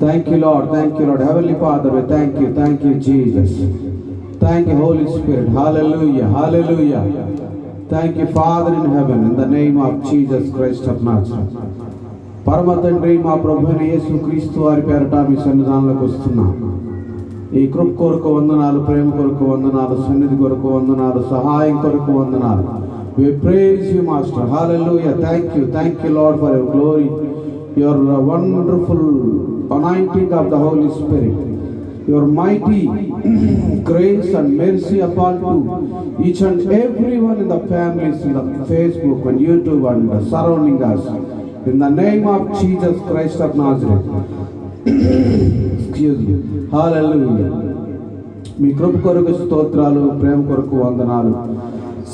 Thank you, Lord. Thank you, Lord. Heavenly Father, we thank you. Thank you, Jesus. Thank you, Holy Spirit. Hallelujah. Hallelujah. Thank you, Father in heaven, in the name of Jesus Christ of Nazareth. పరమ తండ్రి మా ప్రభువైన యేసుక్రీస్తు వారి పేరట మీ సన్నిధానంలోకి వస్తున్నాం. ఈ కృప కొరకు వందనాలు, ప్రేమ కొరకు వందనాలు, సన్నిధి కొరకు వందనాలు, సహాయం కొరకు వందనాలు. We praise you, Master. Hallelujah. Thank you, Lord, for your glory, your wonderful anointing of the Holy Spirit, your mighty grace and mercy upon to each and everyone in the families, in the Facebook and YouTube and surrounding us. In the name of Jesus Christ of Nazareth. Excuse me. Hallelujah. మీ కృప కొరకు స్తోత్రాలు, ప్రేమ కొరకు వందనాలు.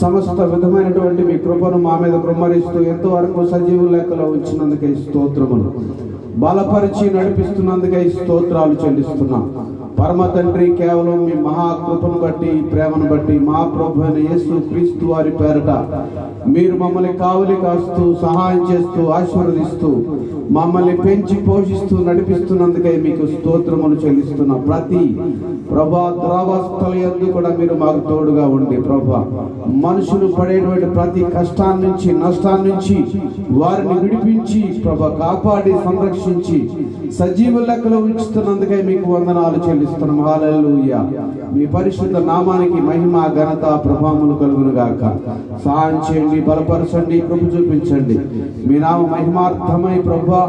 సమస్త విధమైనటువంటి మీ కృపను మా మీద కృమ్మరిస్తూ ఎంతవరకు సజీవు లెక్కలో ఉంచినందుకై స్తోత్రములు, బలపరిచి నడిపిస్తున్నందుకై స్తోత్రాలు చెల్లిస్తున్నాం. పరమ తండ్రి, కేవలం మీ మహాకృపను బట్టి, ప్రేమను బట్టి మా ప్రభువైన యేసు క్రీస్తు వారి పేరట మీరు మమ్మల్ని కావలి కాస్తూ, సహాయం చేస్తూ, ఆశీర్వదిస్తూ, మమ్మల్ని పెంచి పోషిస్తూ నడిపిస్తున్నందుకై మీకు స్తోత్రములు చెల్లిస్తున్నాం. ప్రతి ప్రభా దురావస్థల యందు కూడా మీరు మాకు తోడుగా ఉండి ప్రభా మనుషులు పడేటువంటి ప్రతి కష్టాన్ని నుంచి, నష్టాన్ని నుంచి వారిని విడిపించి ప్రభా కాపాడి సంరక్షించి సజీవ లెక్కలో ఉంచుతున్నందుకై మీకు వందనాలు చెల్లిస్తున్నాం. హల్లెలూయా. మీ పరిశుద్ధ నామానికి మహిమ, ఘనత, ప్రభావములు కలుగును గాక. సహాయం చేయండి, బలపరచండి, కృప చూపించండి. మీ నామ మహిమార్థమై ప్రభా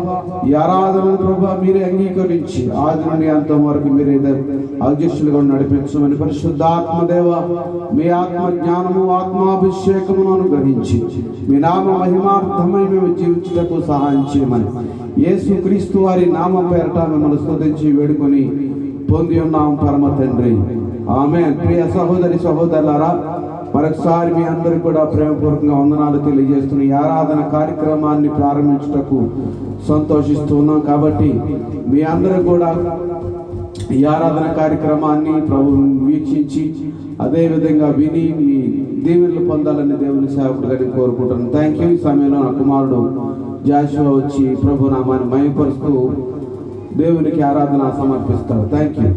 ఈ ఆరాధన ప్రభా మీరే అంగీకరించి ఆది నుండి అంతం వరకు మీరే అధ్యక్షులుగా నడిపించమని పరిశుద్ధాత్మదేవ మీ ఆత్మ జ్ఞానము, ఆత్మాభిషేకమును అనుగ్రహించి మీ నామ మహిమార్థమై మేము జీవించుటకు సహాయం చేయమని యేసు క్రీస్తు వారి నామ పేరట మిమ్మల్ని స్తుతించి వేడుకొని పొంది ఉన్నాం పరమ తండ్రి. ఆమేన్. ప్రియ సహోదరి సహోదరులారా, మరొకసారి మీ అందరికీ కూడా ప్రేమపూర్వకంగా వందనాలు తెలియజేస్తున్న ఈ ఆరాధన కార్యక్రమాన్ని ప్రారంభించుటకు సంతోషిస్తూ ఉన్నాం. కాబట్టి మీ అందరూ కూడా ఈ ఆరాధన కార్యక్రమాన్ని ప్రభు వీక్షించి అదేవిధంగా విని మీ దీవెనలు పొందాలని దేవుని సేవకుడిగా నేను కోరుకుంటున్నాను. Thank you. ఈ సమయంలో నా కుమారుడు జాషువా వచ్చి ప్రభు నామాన్ని మహిమపరుస్తూ దేవునికి ఆరాధన సమర్పిస్తారు. Thank you.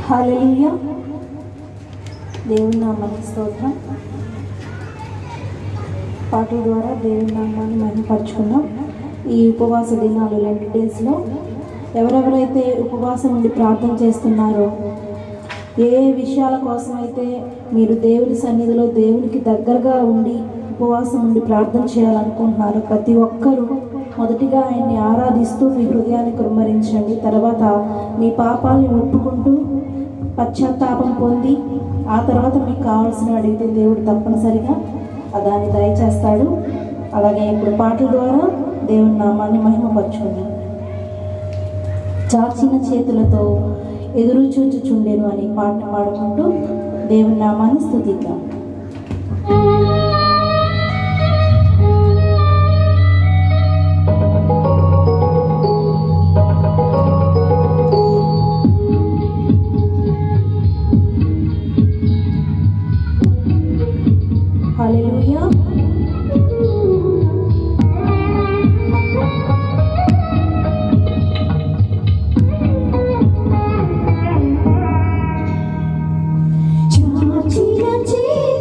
హల్లెలూయా. దేవుని నామానికి స్తోత్రం. పాటల ద్వారా దేవుని నామాన్ని మహిమపరుచుకున్నాం. ఈ ఉపవాస దినాలు లెంట్ డేస్లో ఎవరెవరైతే ఉపవాసం ఉండి ప్రార్థన చేస్తున్నారో, ఏ విషయాల కోసమైతే మీరు దేవుని సన్నిధిలో దేవునికి దగ్గరగా ఉండి ఉపవాసం ఉండి ప్రార్థన చేయాలనుకుంటున్నారో, ప్రతి ఒక్కరూ మొదటిగా ఆయన్ని ఆరాధిస్తూ మీ హృదయాన్ని కుమ్మరించండి. తర్వాత మీ పాపాలని ఒప్పుకుంటూ పశ్చాత్తాపం పొంది ఆ తర్వాత మీకు కావాల్సిన అడిగితే దేవుడు తప్పనిసరిగా దాన్ని దయచేస్తాడు. అలాగే ఇప్పుడు పాటల ద్వారా దేవుని నామాన్ని మహిమపరచుకున్నాం. చాచిన చేతులతో ఎదురు చూచుచుండెను అని పాట పాడుకుంటూ దేవుని నామాన్ని స్తుతిద్దాం. హల్లెలూయా. చాచిన చేతులతో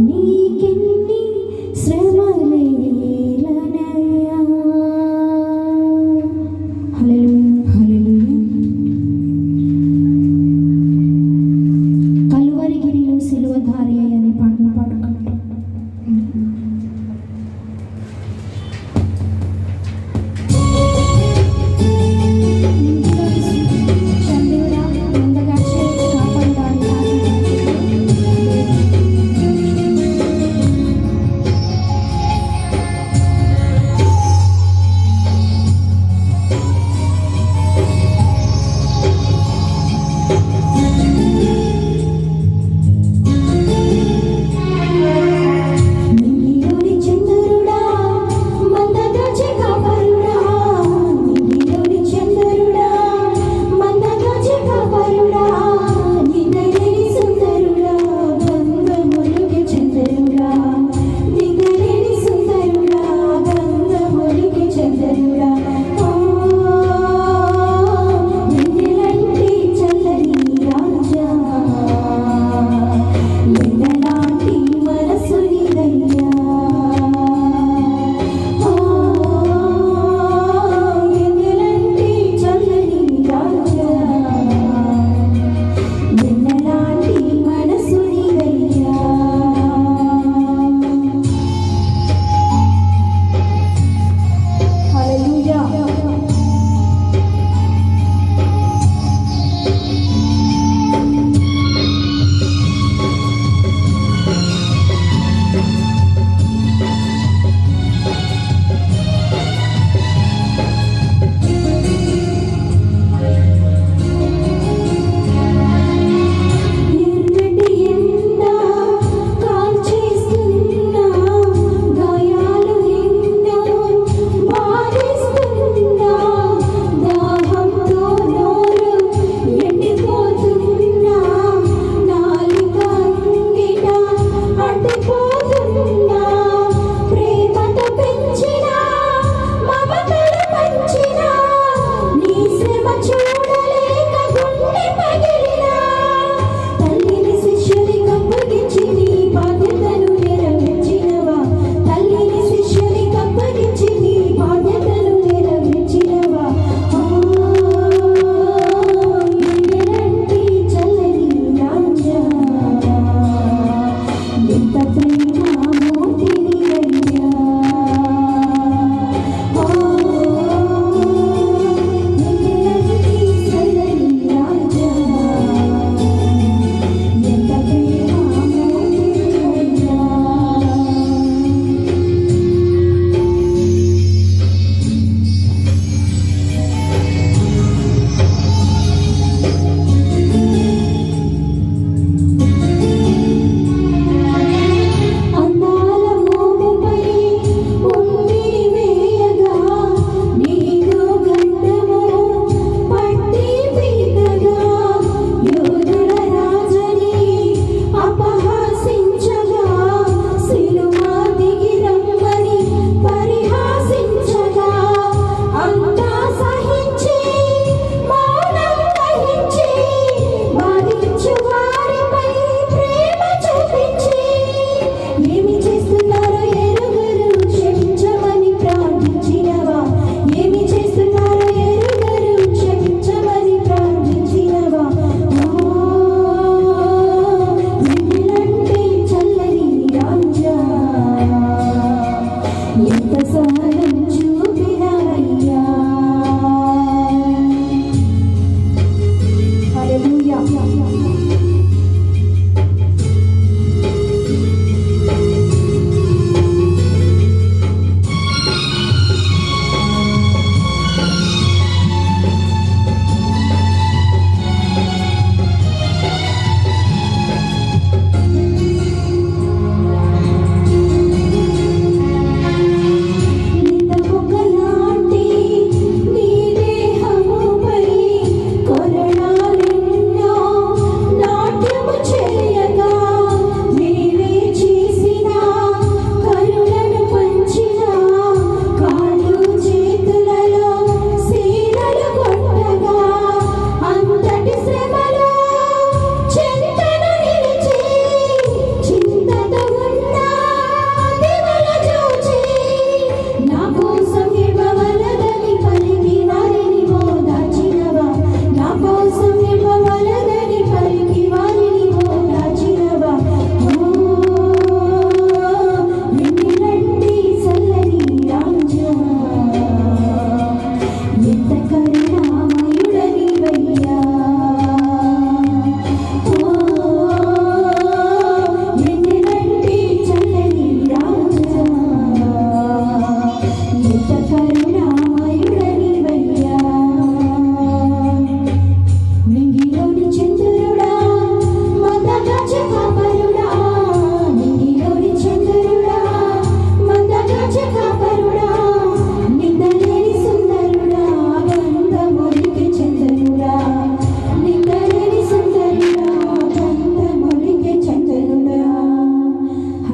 నీకెన్ని శ్రమలేలనయ్యా. హల్లెలూయా, హల్లెలూయా. కలువరిగిరిలో సిలువధారి అనే పాటను పాడుకుంటూ చంద్రుడా ముందుగా కాపాడాలి.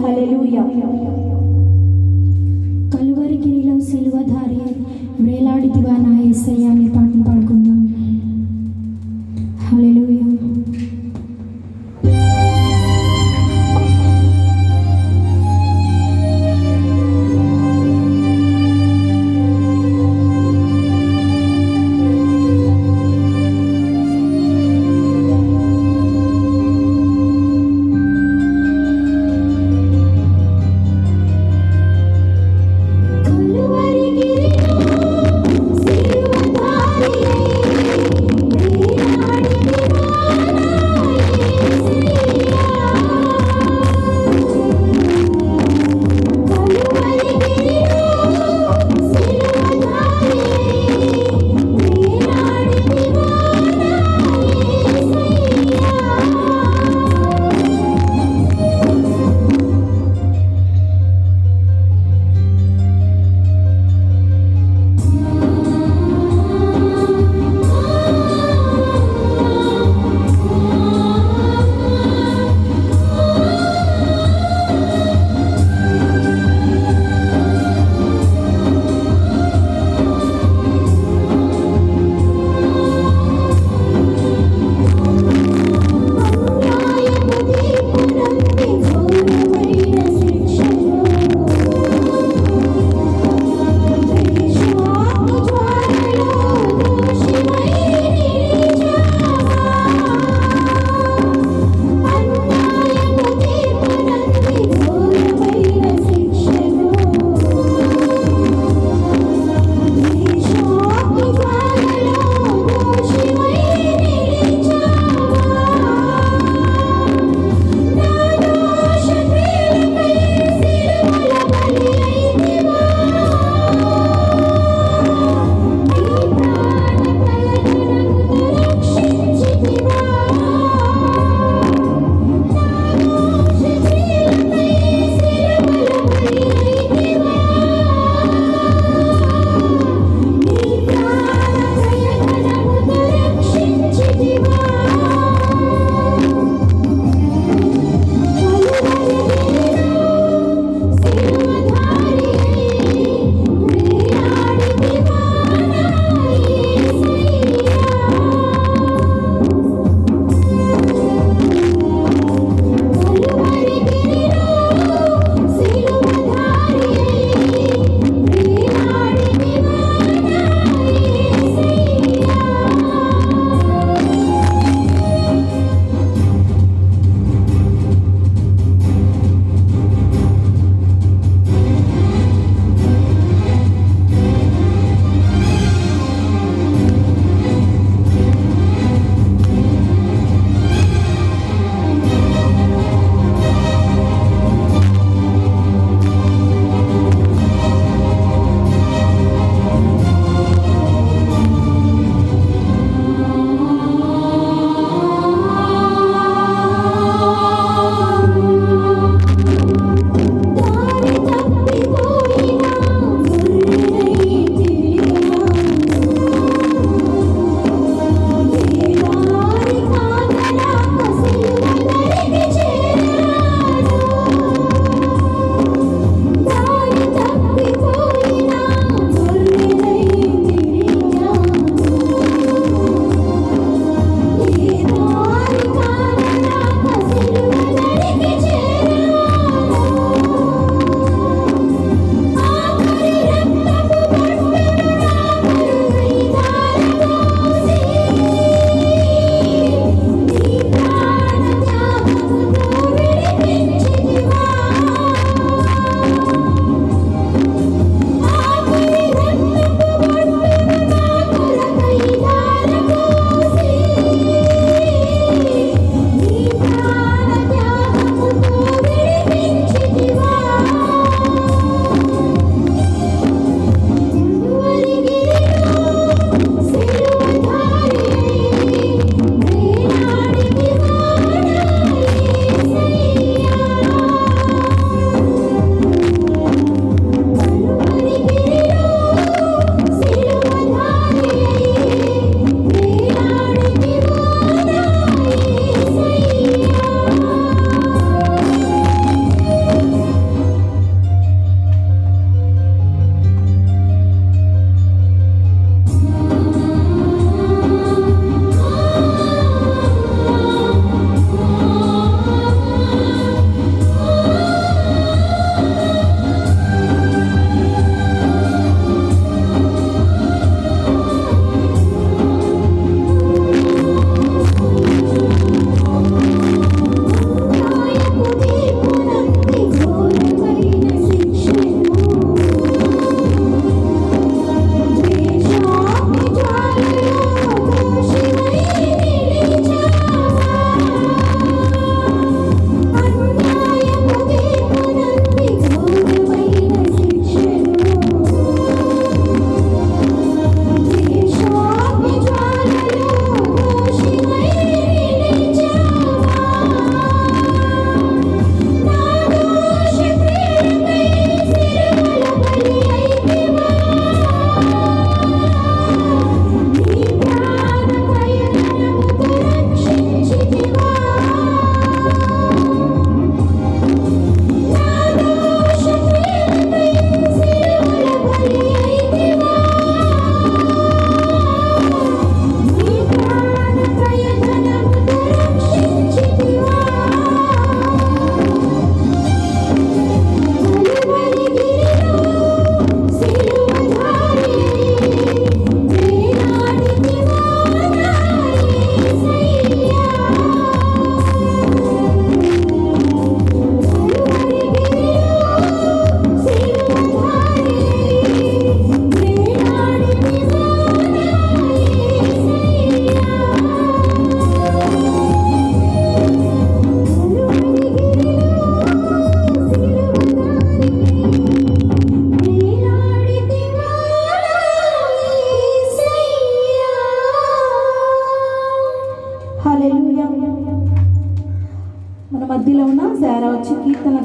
హల్లెలూయా. కలువరిగిరిలో సిలువధారి వేలాడితివా నా యేసయ్య అనే పాటను పాడుకుందాం. హల్లెలూయా. కలువరిగిరిలో సిలువధారియై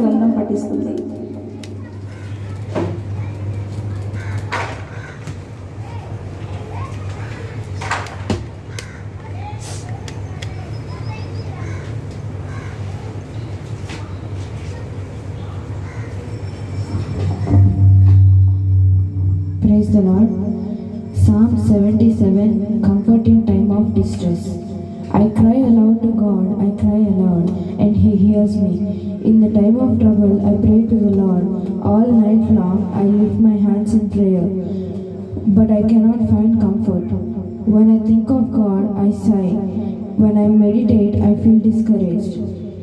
గ్రంథం పఠిస్తుంది. Praise the Lord. Psalm 77, comfort in time of distress. I cry aloud to God, I cry aloud, and He hears me. In the time of trouble, I pray to the Lord. All night long, I lift my hands in prayer, but I cannot find comfort. When I think of God, I sigh. When I meditate, I feel discouraged.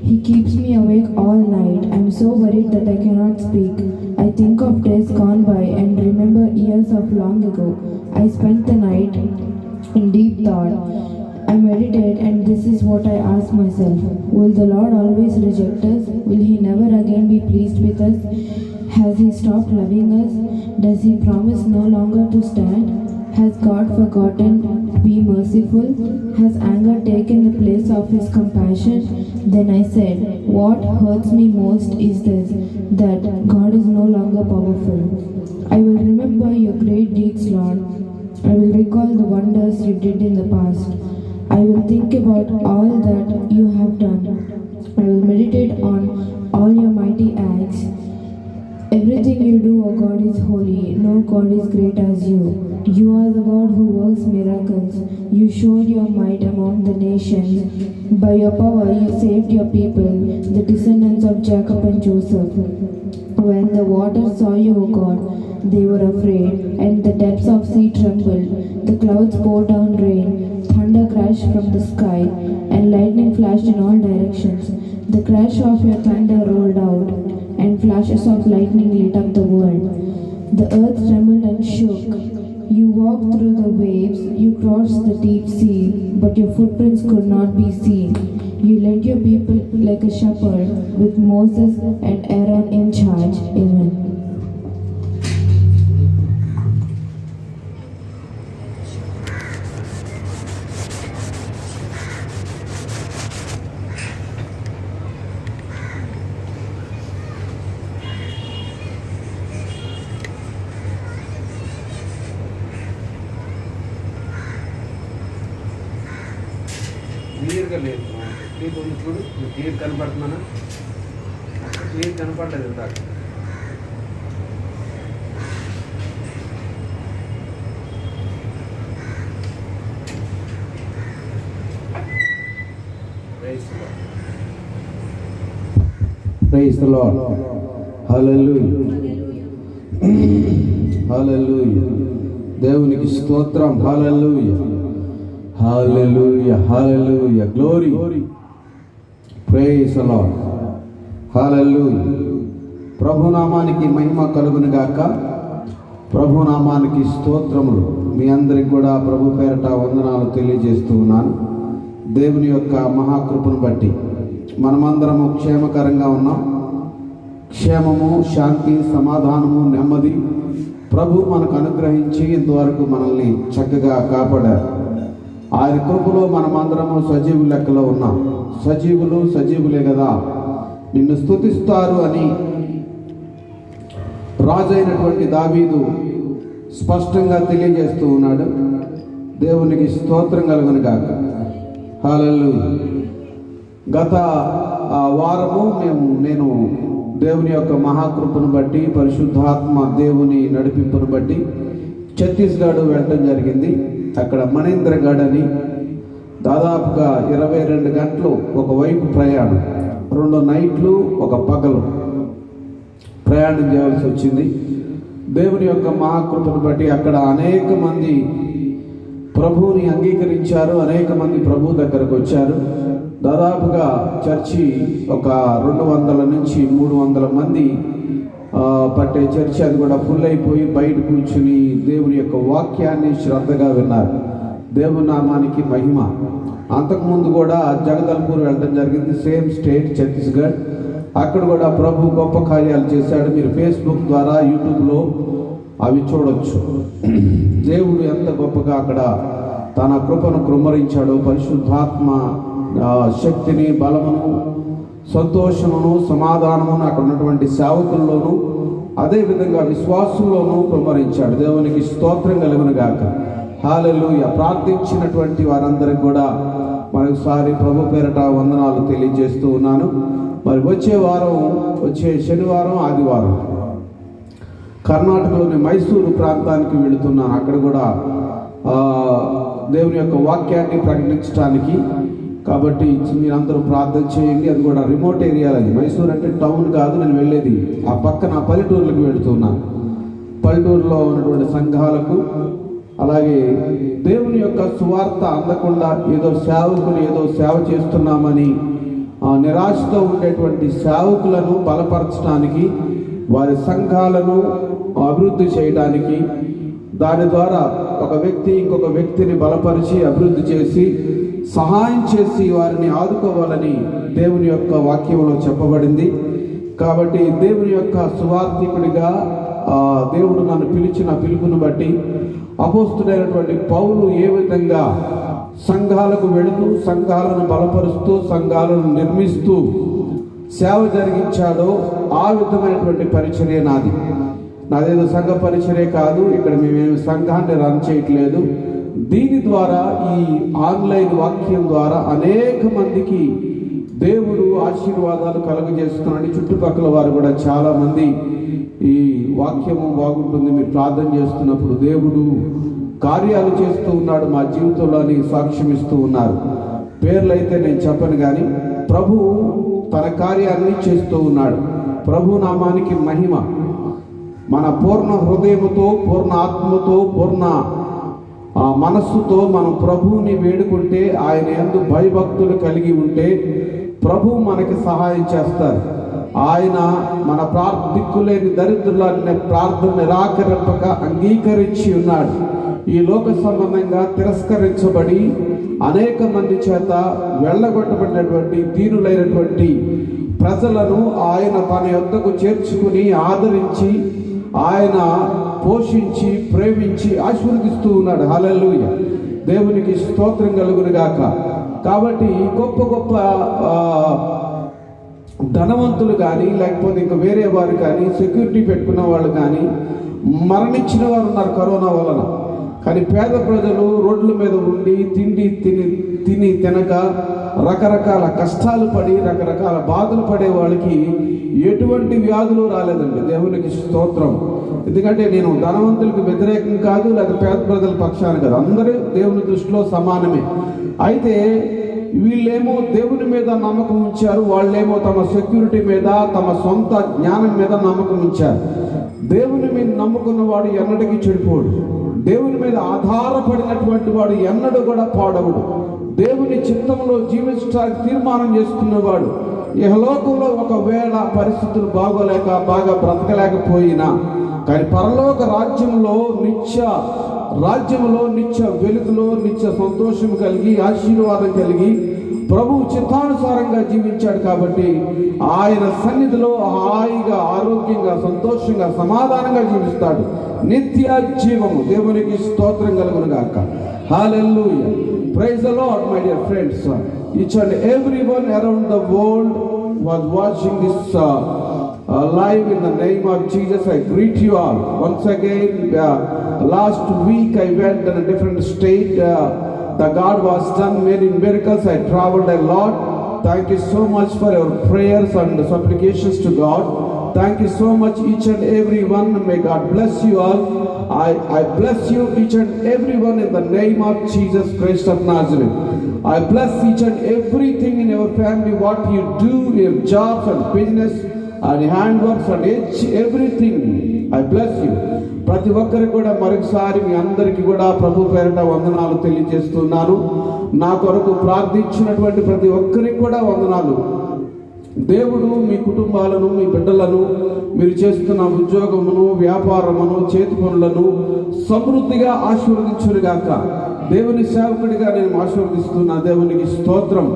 He keeps me awake all night. I am so worried that I cannot speak. I think of days gone by and remember years of long ago. I spent the night in deep thought. I meditate, and this is what I ask myself. Will the Lord always reject us? Will He never again be pleased with us? Has He stopped loving us? Does He promise no longer to stand? Has God forgotten to be merciful? Has anger taken the place of His compassion? Then I said, what hurts me most is this, that God is no longer powerful. I will remember your great deeds, Lord. I will recall the wonders you did in the past. I will think about all that you have done. I will meditate on all your mighty acts. Everything you do, O God, is holy. No God is great as you. You are the God who works miracles. You showed your might among the nations. By your power, you saved your people, the descendants of Jacob and Joseph. When the waters saw you, O God, they were afraid, and the depths of sea trembled. The clouds poured down rain, thunder crashed from the sky, and lightning flashed in all directions. The crash of your thunder rolled out, and flashes of lightning lit up the world. The earth trembled and shook. You walked through the waves, you crossed the deep sea, but your footprints could not be seen. You led your people like a shepherd, with Moses and Aaron in charge. Amen. క్లియర్గా లేదు. నీకు ఉంది చూడు, నీకు clear కనపడుతున్నానా? Clear కనపడలేదు ఇందాక. Praise the Lord. Hallelujah, hallelujah. దేవునికి స్తోత్రం. Hallelujah, hallelujah, hallelujah. Glory. Praise the Lord. Hallelujah. ప్రభునామానికి మహిమ కలుగును గాక. ప్రభునామానికి స్తోత్రములు. మీ అందరికి కూడా ప్రభు పేరట వందనాలు తెలియజేస్తూ ఉన్నాను. దేవుని యొక్క మహాకృపను బట్టి మనమందరము క్షేమకరంగా ఉన్నాం. క్షేమము, శాంతి, సమాధానము, నెమ్మది ప్రభు మనకు అనుగ్రహించి ఇంతవరకు మనల్ని చక్కగా కాపాడారు. ఆయన కృపలో మనమందరము సజీవు లెక్కలో ఉన్నాం. సజీవులే కదా నిన్ను స్తుతిస్తారు అని రాజు అయినటువంటి దావీదు స్పష్టంగా తెలియజేస్తూ ఉన్నాడు. దేవునికి స్తోత్రం కలుగును గాక. హల్లెలూయా. గత వారము నేను దేవుని యొక్క మహాకృపను బట్టి, పరిశుద్ధాత్మ దేవుని నడిపింపును బట్టి ఛత్తీస్గఢ్ వెళ్ళటం జరిగింది. అక్కడ మణీంద్రగఢ్ అని దాదాపుగా 22 గంటలు ఒకవైపు ప్రయాణం, 2 నైట్లు ఒక పగలు ప్రయాణం చేయాల్సి వచ్చింది. దేవుని యొక్క మహాకృపను బట్టి అక్కడ అనేక మంది ప్రభువుని అంగీకరించారు. అనేక మంది ప్రభు దగ్గరకు వచ్చారు. దాదాపుగా చర్చి ఒక 200 నుంచి 300 మంది పట్టే చర్చి, అది కూడా ఫుల్ అయిపోయి బయట కూర్చుని దేవుని యొక్క వాక్యాన్ని శ్రద్ధగా విన్నారు. దేవుని నామానికి మహిమ. అంతకుముందు కూడా జగదల్పూర్ వెళ్ళడం జరిగింది, సేమ్ స్టేట్ ఛత్తీస్గఢ్. అక్కడ కూడా ప్రభు గొప్ప కార్యాలు చేశాడు. మీరు ఫేస్బుక్ ద్వారా, యూట్యూబ్లో అవి చూడొచ్చు. దేవుడు ఎంత గొప్పగా అక్కడ తన కృపను కృమ్మరించాడో, పరిశుద్ధాత్మ శక్తిని, బలమును, సంతోషమును సమాధానమును అక్కడ ఉన్నటువంటి సేవకుల్లోనూ అదేవిధంగా విశ్వాసంలోనూ కుమ్మరించాడు. దేవునికి స్తోత్రం కలుగును గాక. హల్లెలూయా. ప్రార్థించినటువంటి వారందరికి కూడా మరొకసారి ప్రభు పేరట వందనాలు తెలియజేస్తూ ఉన్నాను. మరి వచ్చే శనివారం ఆదివారం కర్ణాటకలోని మైసూరు ప్రాంతానికి వెళుతున్నాను. అక్కడ కూడా దేవుని యొక్క వాక్యాన్ని ప్రకటించడానికి. కాబట్టి మీరందరూ ప్రార్థన చేయండి. అది కూడా రిమోట్ ఏరియాలో, అది మైసూర్ అంటే టౌన్ కాదు, నేను వెళ్ళేది ఆ పక్కన పల్లెటూర్లకు వెళుతున్నాను. పల్లెటూరులో ఉన్నటువంటి సంఘాలకు, అలాగే దేవుని యొక్క సువార్త అందకుండా ఏదో సేవకులు ఏదో సేవ చేస్తున్నామని నిరాశతో ఉండేటువంటి సేవకులను బలపరచడానికి, వారి సంఘాలను అభివృద్ధి చేయడానికి, దాని ద్వారా ఒక వ్యక్తి ఇంకొక వ్యక్తిని బలపరిచి అభివృద్ధి చేసి సహాయం చేసి వారిని ఆదుకోవాలని దేవుని యొక్క వాక్యంలో చెప్పబడింది. కాబట్టి దేవుని యొక్క సువార్థికుడిగా దేవుడు నన్ను పిలిచిన పిలుపును బట్టి అపోస్తుడైనటువంటి పౌలు ఏ విధంగా సంఘాలకు వెళుతూ సంఘాలను బలపరుస్తూ సంఘాలను నిర్మిస్తూ సేవ జరిగించాడో ఆ విధమైనటువంటి పరిచర్య నాదేదో సంఘ పరిచర్య కాదు. ఇక్కడ మేమేమి సంఘాన్ని రన్ చేయట్లేదు. దీని ద్వారా ఈ ఆన్లైన్ వాక్యం ద్వారా అనేక మందికి దేవుడు ఆశీర్వాదాలు కలుగజేస్తున్నాడు. చుట్టుపక్కల వారు కూడా చాలామంది ఈ వాక్యము బాగుంటుంది, మీరు ప్రార్థన చేస్తున్నప్పుడు దేవుడు కార్యాలు చేస్తూ ఉన్నాడు మా జీవితంలో అని సాక్ష్యం ఇస్తూ ఉన్నారు. పేర్లు అయితే నేను చెప్పను, కానీ ప్రభు తన కార్యాన్ని చేస్తూ ఉన్నాడు. ప్రభు నామానికి మహిమ. మన పూర్ణ హృదయముతో, పూర్ణ ఆత్మతో, పూర్ణ మనస్సుతో మనం ప్రభువుని వేడుకుంటే, ఆయన యందు భయభక్తులు కలిగి ఉంటే ప్రభు మనకి సహాయం చేస్తారు. ఆయన మన దిక్కులేని దరిద్రులనే ప్రార్థన నిరాకరింపక అంగీకరించి ఉన్నాడు. ఈ లోక సంబంధంగా తిరస్కరించబడి అనేక మంది చేత వెళ్ళగొట్టబడినటువంటి దీనులైనటువంటి ప్రజలను ఆయన తన యొద్దకు చేర్చుకుని ఆదరించి ఆయన పోషించి ప్రేమించి ఆశీర్వదిస్తూ ఉన్నాడు. హల్లెలూయా. దేవునికి స్తోత్రం కలుగును గాక. కాబట్టి గొప్ప గొప్ప ధనవంతులు కానీ, లేకపోతే ఇంకా వేరే వారు కానీ, సెక్యూరిటీ పెట్టుకున్న వాళ్ళు కానీ మరణించిన వారు ఉన్నారు కరోనా వలన. కానీ పేద ప్రజలు రోడ్ల మీద ఉండి తిని తినక రకరకాల కష్టాలు పడి రకరకాల బాధలు పడే వాళ్ళకి ఎటువంటి వ్యాధులు రాలేదండి. దేవునికి స్తోత్రం. ఎందుకంటే నేను ధనవంతులకు వ్యతిరేకం కాదు, లేదా పేద ప్రజల పక్షాన్ని కాదు. అందరూ దేవుని దృష్టిలో సమానమే. అయితే వీళ్ళేమో దేవుని మీద నమ్మకం ఉంచారు, వాళ్ళేమో తమ సెక్యూరిటీ మీద, తమ సొంత జ్ఞానం మీద నమ్మకం ఉంచారు. దేవుని మీద నమ్ముకున్న వాడు ఎన్నటికీ చెడిపోడు. దేవుని మీద ఆధారపడినటువంటి వాడు ఎన్నడూ కూడా పాడవుడు. దేవుని చిత్తంలో జీవించడానికి తీర్మానం చేసుకున్నవాడు ఇహలోకంలో ఒకవేళ పరిస్థితులు బాగోలేక బాగా బ్రతకలేకపోయినా, కానీ పరలోక రాజ్యంలో నిత్య వెలుగులో నిత్య సంతోషం కలిగి ఆశీర్వాదం కలిగి ప్రభువు చిత్తానుసారంగా జీవించాడు. కాబట్టి ఆయన సన్నిధిలో హాయిగా, ఆరోగ్యంగా, సంతోషంగా, సమాధానంగా జీవిస్తాడు. నిత్య జీవము. దేవునికి స్తోత్రం కలుగును గాక. Hallelujah. Praise the Lord my dear friends. Each and everyone around the world was watching this live in the name of Jesus. I greet you all once again. Last week I went in a different state. The God was done many miracles. I traveled a lot. Thank you so much for your prayers and supplications to God. Thank you so much, each and every one. May God bless you all. I bless you, each and every one, in the name of Jesus Christ of Nazareth. I bless each and everything in your family, what you do, your jobs and business and handworks and everything. I bless you. ప్రతి ఒక్కరికి కూడా మరొకసారి మీ అందరికీ కూడా ప్రభు పేరిట వందనాలు తెలియజేస్తున్నాను. నా కొరకు ప్రార్థించినటువంటి ప్రతి ఒక్కరికి కూడా వందనాలు. దేవుడు మీ కుటుంబాలను, మీ బిడ్డలను, మీరు చేస్తున్న ఉద్యోగమును, వ్యాపారమును, చేతి పనులను సమృద్ధిగా ఆశీర్వదించునుగాక. దేవుని సేవకుడిగా నేను ఆశీర్వదిస్తున్నా. దేవునికి స్తోత్రం.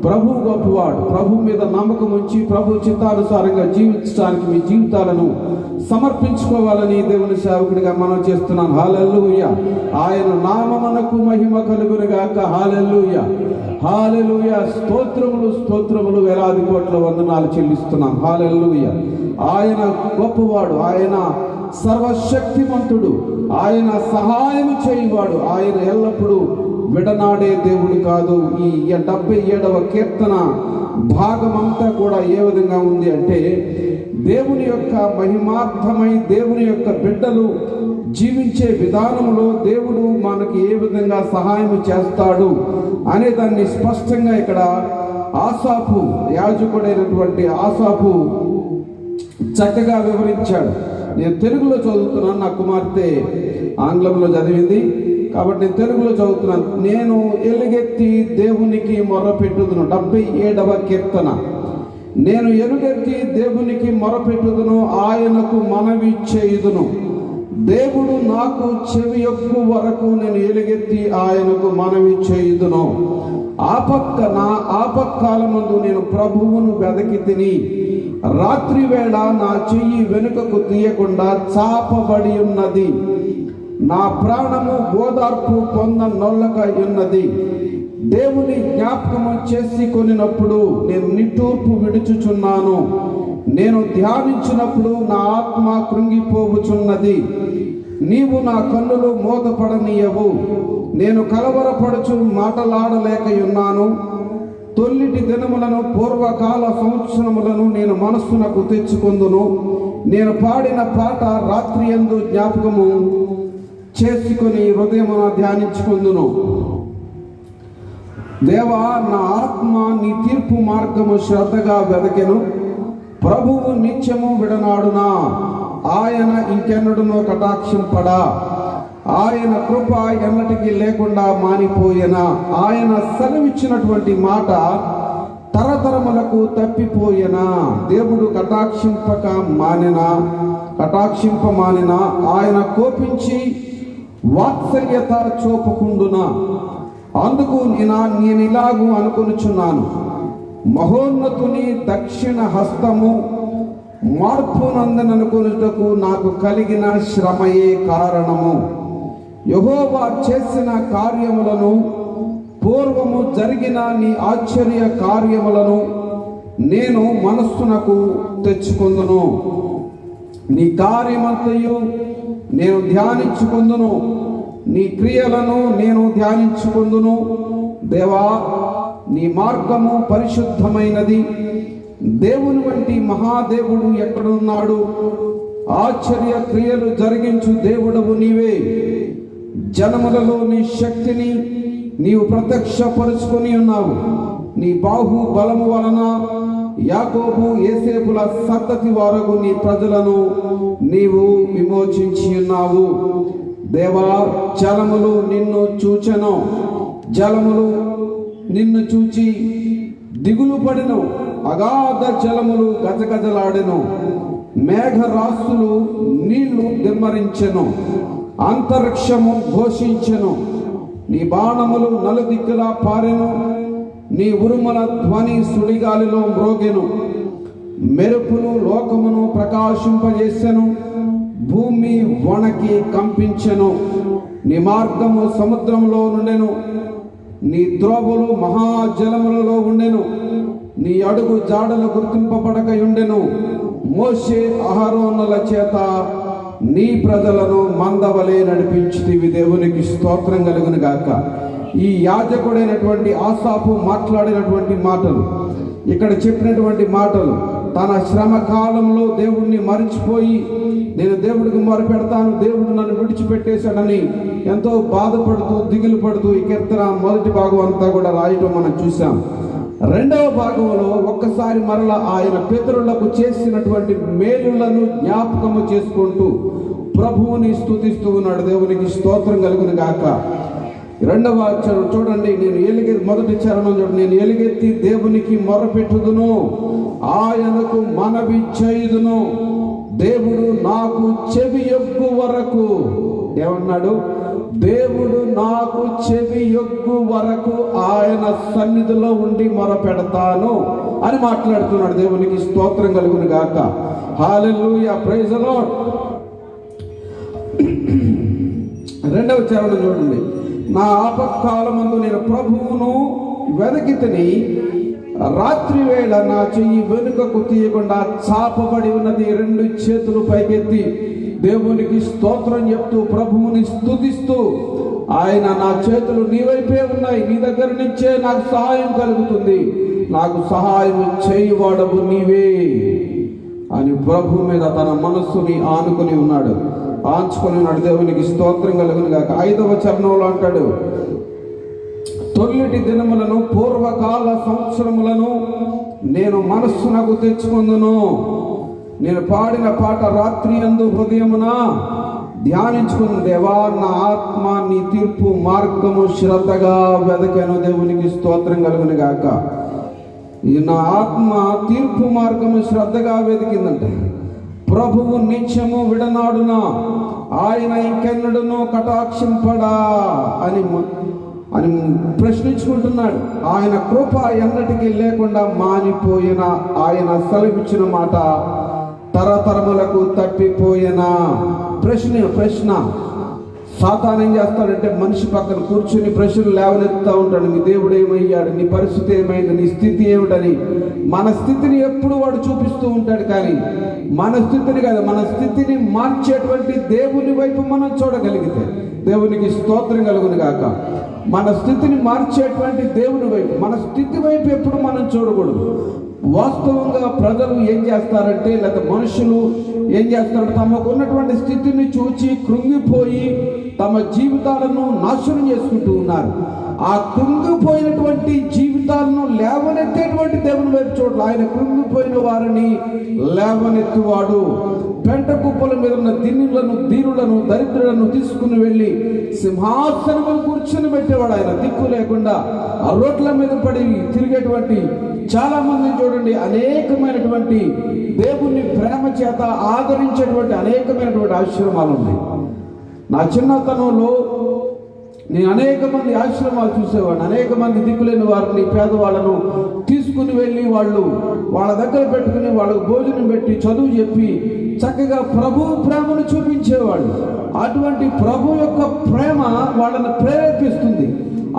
ప్రభు గొప్పవాడు. ప్రభు మీద నమ్మకం ఉంచి ప్రభు చిత్తానుసారంగా జీవించడానికి మీ జీవితాలను సమర్పించుకోవాలని దేవుని సేవకుడిగా మనం చేస్తున్నాను. హల్లెలూయా. ఆయన నామమునకు మహిమ కలుగునుగాక. హల్లెలూయా. హల్లెలూయా. స్తోత్రములు స్తోత్రములు, వేలాది కోట్ల వందనాలు చెల్లిస్తున్నాం. హల్లెలూయా. ఆయన గొప్పవాడు, ఆయన సర్వశక్తిమంతుడు, ఆయన సహాయం చేయువాడు, ఆయన ఎల్లప్పుడూ విడనాడే దేవుడు కాదు. ఈ 77వ కీర్తన భాగమంతా కూడా ఏ విధంగా ఉంది అంటే, దేవుని యొక్క మహిమార్థమై దేవుని యొక్క బిడ్డలు జీవించే విధానంలో దేవుడు మనకి ఏ విధంగా సహాయం చేస్తాడు అనే దాన్ని స్పష్టంగా ఇక్కడ ఆసాపు, యాజకుడైనటువంటి ఆసాపు చక్కగా వివరించాడు. నేను తెలుగులో చదువుతున్నాను, నా కుమార్తె ఆంగ్లంలో చదివింది కాబట్టి నేను తెలుగులో చదువుతున్నాను. నేను ఎలుగెత్తి దేవునికి మొర్రపెట్టుదును. 77వ కీర్తన. నేను ఎలుగెత్తి దేవునికి మొరపెట్టుదును, ఆయనకు మనవి చేయుదును. దేవుడు నాకు చెవి యొక్కు వరకు నేను ఎలుగెత్తి ఆయనకు మనవి చేయుదును. ఆపత్కాలమందు నేను ప్రభువును వెదకి తిని, రాత్రి వేళ నా చెయ్యి వెనుకకు తీయకుండా చాపబడి ఉన్నది. నా ప్రాణము ఓదార్పు పొంద నొల్లక ఉన్నది. దేవుని జ్ఞాపకము చేసి కొనినప్పుడు నేను నిట్టూర్పు విడుచుచున్నాను. నేను ధ్యానించినప్పుడు నా ఆత్మ కృంగిపోవుచున్నది. నీవు నా కన్నులు మోతపడనీయవు. నేను కలవరపడుచు మాటలాడలేకయున్నాను. తొల్లిటి దినములను, పూర్వకాల సంవత్సరములను నేను మనస్సునకు తెచ్చుకొందును. నేను పాడిన పాట రాత్రి యందు జ్ఞాపకము చేసుకొని హృదయమున ధ్యానించుకొందును. దేవా, నా ఆత్మ నీ తీర్పు మార్గము శ్రద్ధగా వెదకెను. ప్రభువు నిత్యము విడనాడునా, ఆయన ఇంకెన్నడునో కటాక్షింపడా. ఆయన కృప ఎన్నటికీ లేకుండా మానిపోయేనా. ఆయన సెలవిచ్చినటువంటి మాట తరతరములకు తప్పిపోయేనా. దేవుడు కటాక్షింప మానెనా. ఆయన కోపించి వాత్సల్యత చూపకుండునా. అందుకు నేను ఇలాగూ అనుకొనుచున్నాను, మహోన్నతుని దక్షిణ హస్తము మార్పునందననుకొనుటకు నాకు కలిగిన శ్రమయే కారణము. యెహోవా చేసిన కార్యములను, పూర్వము జరిగిన నీ ఆశ్చర్య కార్యములను నేను మనస్సునకు తెచ్చుకొందును. నీ కార్యమంతయు నేను ధ్యానించుకొందును. నీ క్రియలను నేను ధ్యానించుకొందును. దేవా, నీ మార్గము పరిశుద్ధమైనది. దేవుని వంటి మహాదేవుడు ఎక్కడున్నాడు? ఆశ్చర్య క్రియలు జరిగించు దేవుడవు నీవే. జనములలో నీ శక్తిని నీవు ప్రత్యక్షపరుచుకొని ఉన్నావు. నీ బాహు బలము వలన యాకోబు, యోసేపుల సంతతి వరకు నీ ప్రజలను నీవు విమోచించి ఉన్నావు. దేవా, జలములు నిన్ను చూచెను. జలములు నిన్ను చూచి దిగులు పడెను. అగాధ జలములు గజగజలాడెను. మేఘరాశులు నీళ్లు దిమ్మరించెను. అంతరిక్షము ఘోషించెను. నీ బాణములు నలుదిక్కులా పారెను. నీ ఉరుముల ధ్వని సుడిగాలిలో మ్రోగెను. మెరుపులు లోకమును ప్రకాశింపజేసెను. భూమి వణకి కంపించెను. నీ మార్గము సముద్రంలో నుండెను. నీ త్రోవలు మహాజలములలో ఉండెను. నీ అడుగు జాడలు గుర్తింపబడక ఉండెను. మోషే, అహరోనుల చేత నీ ప్రజలను మందవలే నడిపించితివి. దేవునికి స్తోత్రం కలుగును గాక. ఈ యాజకుడైనటువంటి ఆసాపు మాట్లాడినటువంటి మాటలు, ఇక్కడ చెప్పినటువంటి మాటలు, తన శ్రమ కాలంలో దేవుణ్ణి మరిచిపోయి నేను దేవుడికి మొరపెడతాను, దేవుడు నన్ను విడిచిపెట్టేశాడని ఎంతో బాధపడుతూ దిగులు పడుతూ ఈ కీర్తన మొదటి భాగం అంతా కూడా రాయటం మనం చూసాం. రెండవ భాగంలో ఒక్కసారి మరలా ఆయన పితరులకు చేసినటువంటి మేలులను జ్ఞాపకము చేసుకుంటూ ప్రభువుని స్తుతిస్తూ ఉన్నాడు. దేవునికి స్తోత్రం కలుగును గాక. రెండవ చూడండి, మొదటి చరణం చూడండి. నేను ఎలుగెత్తి దేవునికి మొరపెట్టుదును, ఆయనకు మనవి చేయుదును. దేవుడు నాకు చెవి యొగ్గు వరకు, ఏమన్నాడు? దేవుడు నాకు చెవి యొగ్గు వరకు ఆయన సన్నిధిలో ఉండి మొరపెడతాను అని మాట్లాడుతున్నాడు. దేవునికి స్తోత్రం కలుగును గాక. Hallelujah, praise the lord. రెండవ చరణం చూడండి. నా ఆపత్కాలమందు నేను ప్రభువును వెదకితిని, రాత్రి వేళ నా చెయ్యి వెనుకకు తీయకుండా చాపబడి ఉన్నది. 2 చేతులు పైకెత్తి దేవునికి స్తోత్రం చెప్తూ ప్రభువుని స్తుతిస్తూ, ఆయన నా చేతులు నీ వైపే ఉన్నాయి, నీ దగ్గర నుంచే నాకు సహాయం కలుగుతుంది, నాకు సహాయం చేయువాడవు నీవే అని ప్రభు మీద తన మనస్సుని ఆనుకొని ఉన్నాడు, ఆంచుకొని ఉన్నాడు. దేవునికి స్తోత్రం కలుగును గాక. 5వ చరణంలో అంటాడు, తొల్లిటి దినములను పూర్వకాల సంవత్సరములను నేను మనస్సునకు తెచ్చుకుందును. నేను పాడిన పాట రాత్రి యందు హృదయమున ధ్యానించుకుని, దేవా నా ఆత్మ నీ తీర్పు మార్గము శ్రద్ధగా వెదకెను. దేవునికి స్తోత్రం కలుగును గాక. నా ఆత్మ తీర్పు మార్గము శ్రద్ధగా వెతికిందంట. ప్రభువు నిత్యము విడనాడున, ఆయన ఇంకెన్నడునో కటాక్షింపడా అని ప్రశ్నించుకుంటున్నాడు. ఆయన కృప ఎన్నటికీ లేకుండా మానిపోయిన, ఆయన సెలవిచ్చిన మాట తరతరములకు తప్పిపోయినా. ప్రశ్న సాతాను ఏం చేస్తాడంటే మనిషి పక్కన కూర్చుని ప్రశ్నలు లేవనెత్తుతూ ఉంటాడు. నీ దేవుడు ఏమయ్యాడు, నీ పరిస్థితి ఏమైంది, నీ స్థితి ఏమిటని మన స్థితిని ఎప్పుడు వాడు చూపిస్తూ ఉంటాడు. కానీ మన స్థితిని కాదు, మన స్థితిని మార్చేటువంటి దేవుని వైపు మనం చూడగలిగితే దేవునికి స్తోత్రం కలుగును గాక. మన స్థితిని మార్చేటువంటి దేవుని వైపు, మన స్థితి వైపు ఎప్పుడు మనం చూడకూడదు. వాస్తవంగా ప్రజలు ఏం చేస్తారంటే, లేదా మనుషులు ఏం చేస్తారంటే, తమకు ఉన్నటువంటి స్థితిని చూచి కృంగిపోయి తమ జీవితాలను నాశనం చేసుకుంటూ ఉన్నారు. ఆ కృంగిపోయినటువంటి జీవితాలను లేవనెత్తేటువంటి దేవుని వైపు చూడాలి. ఆయన కృంగిపోయిన వారిని లేవనెత్తువాడు. పెంట కుప్పల మీద ఉన్న దీనులను దరిద్రులను తీసుకుని వెళ్ళి సింహాసనము కూర్చొని పెట్టేవాడు. ఆయన దిక్కు లేకుండా ఆ రోడ్ల మీద పడి తిరిగేటువంటి చాలా మందిని చూడండి. అనేకమైనటువంటి దేవుని ప్రేమ చేత ఆదరించేటువంటి అనేకమైనటువంటి ఆశ్రమాలు ఉన్నాయి. నా చిన్నతనంలో నేను అనేక మంది ఆశ్రమాలు చూసేవాడిని. అనేక మంది దిక్కులేని వారిని, పేదవాళ్ళను తీసుకుని వెళ్ళి వాళ్ళ దగ్గర పెట్టుకుని వాళ్ళకు భోజనం పెట్టి చదువు చెప్పి చక్కగా ప్రభు ప్రేమను చూపించేవాళ్ళు. అటువంటి ప్రభు యొక్క ప్రేమ వాళ్ళని ప్రేరేపిస్తుంది.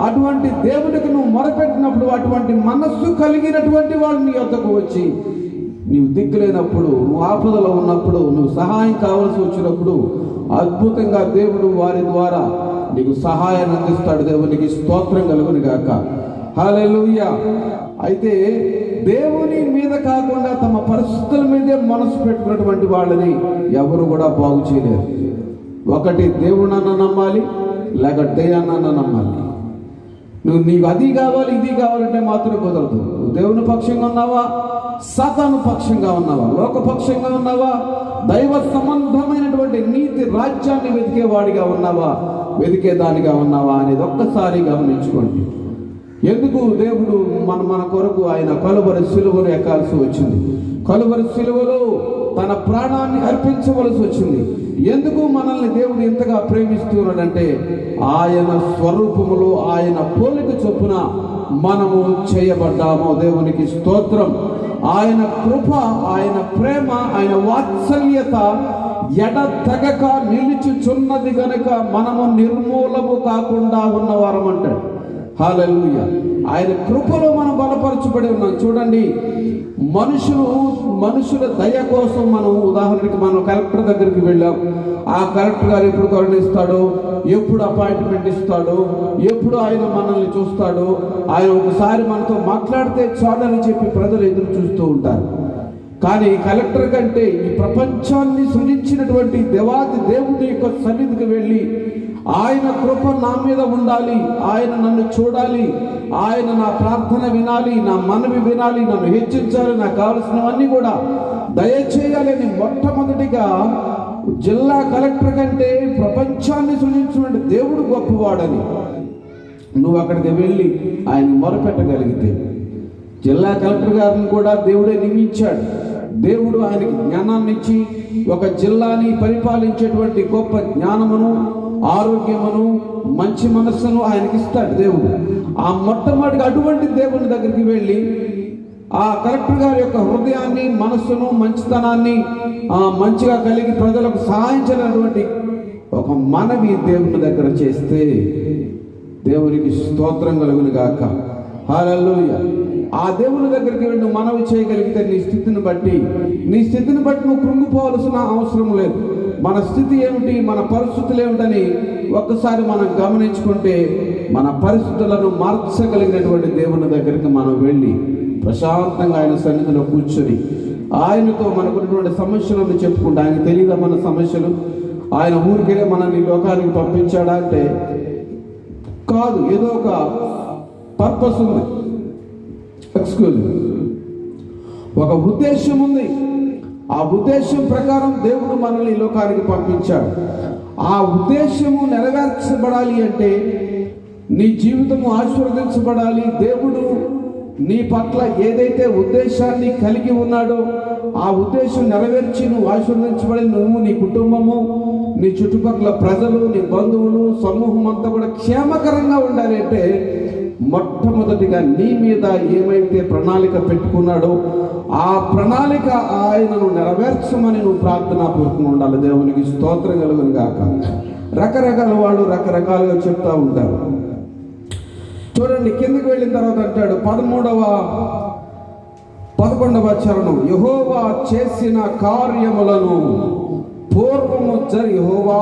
అటువంటి దేవుడికి నువ్వు మొరపెట్టినప్పుడు, అటువంటి మనస్సు కలిగినటువంటి వాళ్ళు నీ యొద్దకు వచ్చి, నీవు దిక్కులేనప్పుడు, నువ్వు ఆపదలో ఉన్నప్పుడు, నువ్వు సహాయం కావాల్సి వచ్చినప్పుడు అద్భుతంగా దేవుడు వారి ద్వారా నీకు సహాయాన్ని అందిస్తాడు. దేవునికి స్తోత్రం కలుగును గాక. హల్లెలూయా. అయితే దేవుని మీద కాకుండా తమ పరిస్థితుల మీదే మనసు పెట్టుకున్నటువంటి వాళ్ళని ఎవరు కూడా బాగు చేయలేరు. ఒకటి దేవుడన్న నమ్మాలి, లేక దయ్యాన్న నమ్మాలి. నీకు అది కావాలి, ఇది కావాలంటే మాత్రం కుదరదు. నువ్వు దేవుని పక్షంగా ఉన్నావా, సాతాను పక్షంగా ఉన్నావా, లోకపక్షంగా ఉన్నావా, దైవ సంబంధమైనటువంటి నీతి రాజ్యాన్ని వెతికేవాడిగా ఉన్నావా, వెతికేదానిగా ఉన్నావా అనేది ఒక్కసారి గమనించుకోండి. ఎందుకు దేవుడు మన కొరకు ఆయన కలువరి సిలువను ఎక్కాల్సి వచ్చింది? కలువరి సిలువలో తన ప్రాణాన్ని అర్పించవలసి వచ్చింది. ఎందుకు మనల్ని దేవుడు ఎంతగా ప్రేమిస్తున్నాడంటే, ఆయన స్వరూపములో, ఆయన పోలిక చొప్పున మనము చేయబడ్డాము. దేవునికి స్తోత్రం. ఆయన కృప, ఆయన ప్రేమ, ఆయన వాత్సల్యత ఎడతెగక నిలుచుచున్నది గనుక మనము నిర్మూలము కాకుండా ఉన్నవారం అంటాడు. హల్లెలూయా. ఆయన కృపలో మనం బలపరచబడి ఉన్నాం. చూడండి, మనుషుల దయ కోసం మనం, ఉదాహరణకి మనం కలెక్టర్ దగ్గరికి వెళ్ళాం. ఆ కలెక్టర్ గారు ఎప్పుడు కరుణిస్తాడో, ఎప్పుడు అపాయింట్మెంట్ ఇస్తాడో, ఎప్పుడు ఆయన మనల్ని చూస్తాడో, ఆయన ఒకసారి మనతో మాట్లాడితే చాలని చెప్పి ప్రజలు ఎదురు చూస్తూ ఉంటారు. కానీ కలెక్టర్ కంటే ఈ ప్రపంచాన్ని సృజించినటువంటి దేవాది దేవుడి యొక్క సన్నిధికి వెళ్ళి, ఆయన కృప నా మీద ఉండాలి, ఆయన నన్ను చూడాలి, ఆయన నా ప్రార్థన వినాలి, నా మనవి వినాలి, నన్ను హెచ్చించాలి, నాకు కావలసినవన్నీ కూడా దయచేయాలని మొట్టమొదటిగా జిల్లా కలెక్టర్ కంటే ప్రపంచాన్ని సృజించినటువంటి దేవుడు గొప్పవాడని నువ్వు అక్కడికి వెళ్ళి ఆయన మొరపెట్టగలిగితే, జిల్లా కలెక్టర్ గారిని కూడా దేవుడే నియమించాడు. దేవుడు ఆయనకి జ్ఞానాన్ని ఇచ్చి ఒక జిల్లాని పరిపాలించేటువంటి గొప్ప జ్ఞానమును, ఆరోగ్యమును, మంచి మనస్సును ఆయనకి ఇస్తాడు దేవుడు. ఆ మొట్టమొదటిగా అటువంటి దేవుని దగ్గరికి వెళ్ళి ఆ కలెక్టర్ గారి యొక్క హృదయాన్ని, మనస్సును, మంచితనాన్ని మంచిగా కలిగి ప్రజలకు సహాయం చేయాలన్నటువంటి ఒక మనవి దేవుని దగ్గర చేస్తే దేవునికి స్తోత్రం కలుగును గాక. హల్లెలూయా. ఆ దేవుని దగ్గరికి వెళ్ళి మనవి చేయగలిగితే నీ స్థితిని బట్టి నువ్వు కృంగిపోవలసిన అవసరం లేదు. మన స్థితి ఏమిటి, మన పరిస్థితులు ఏమిటని ఒక్కసారి మనం గమనించుకుంటే మన పరిస్థితులను మార్చగలిగినటువంటి దేవుని దగ్గరికి మనం వెళ్ళి ప్రశాంతంగా ఆయన సన్నిధిలో కూర్చొని ఆయనతో మనకున్నటువంటి సమస్యలను చెప్పుకుంటే, ఆయన తెలియదా మన సమస్యలు? ఆయన ఊరికే మనల్ని లోకానికి పంపించాడా అంటే కాదు, ఏదో ఒక పర్పస్ ఉంది, ఒక ఉద్దేశం ఉంది. ఆ ఉద్దేశం ప్రకారం దేవుడు మనల్ని లోకానికి పంపించాడు. ఆ ఉద్దేశము నెరవేర్చబడాలి అంటే నీ జీవితము ఆశీర్వదించబడాలి. దేవుడు నీ పట్ల ఏదైతే ఉద్దేశాన్ని కలిగి ఉన్నాడో ఆ ఉద్దేశం నెరవేర్చి నువ్వు ఆశీర్వదించబడి నువ్వు, నీ కుటుంబము, నీ చుట్టుపక్కల ప్రజలు, నీ బంధువులు, సమూహం అంతా కూడా క్షేమకరంగా ఉండాలి అంటే మొట్టమొదటిగా నీ మీద ఏమైతే ప్రణాళిక పెట్టుకున్నాడో ఆ ప్రణాళిక ఆయనను నెరవేర్చమని నువ్వు ప్రార్థనాపూర్వకంగా ఉండాలి. దేవునికి స్తోత్రం కలుగును గాక. రకరకాల వాళ్ళు రకరకాలుగా చెప్తా ఉంటారు. చూడండి, కిందకి వెళ్ళిన తర్వాత అంటాడు 11వ చరణం, యెహోవా చేసిన కార్యములను యెహోవా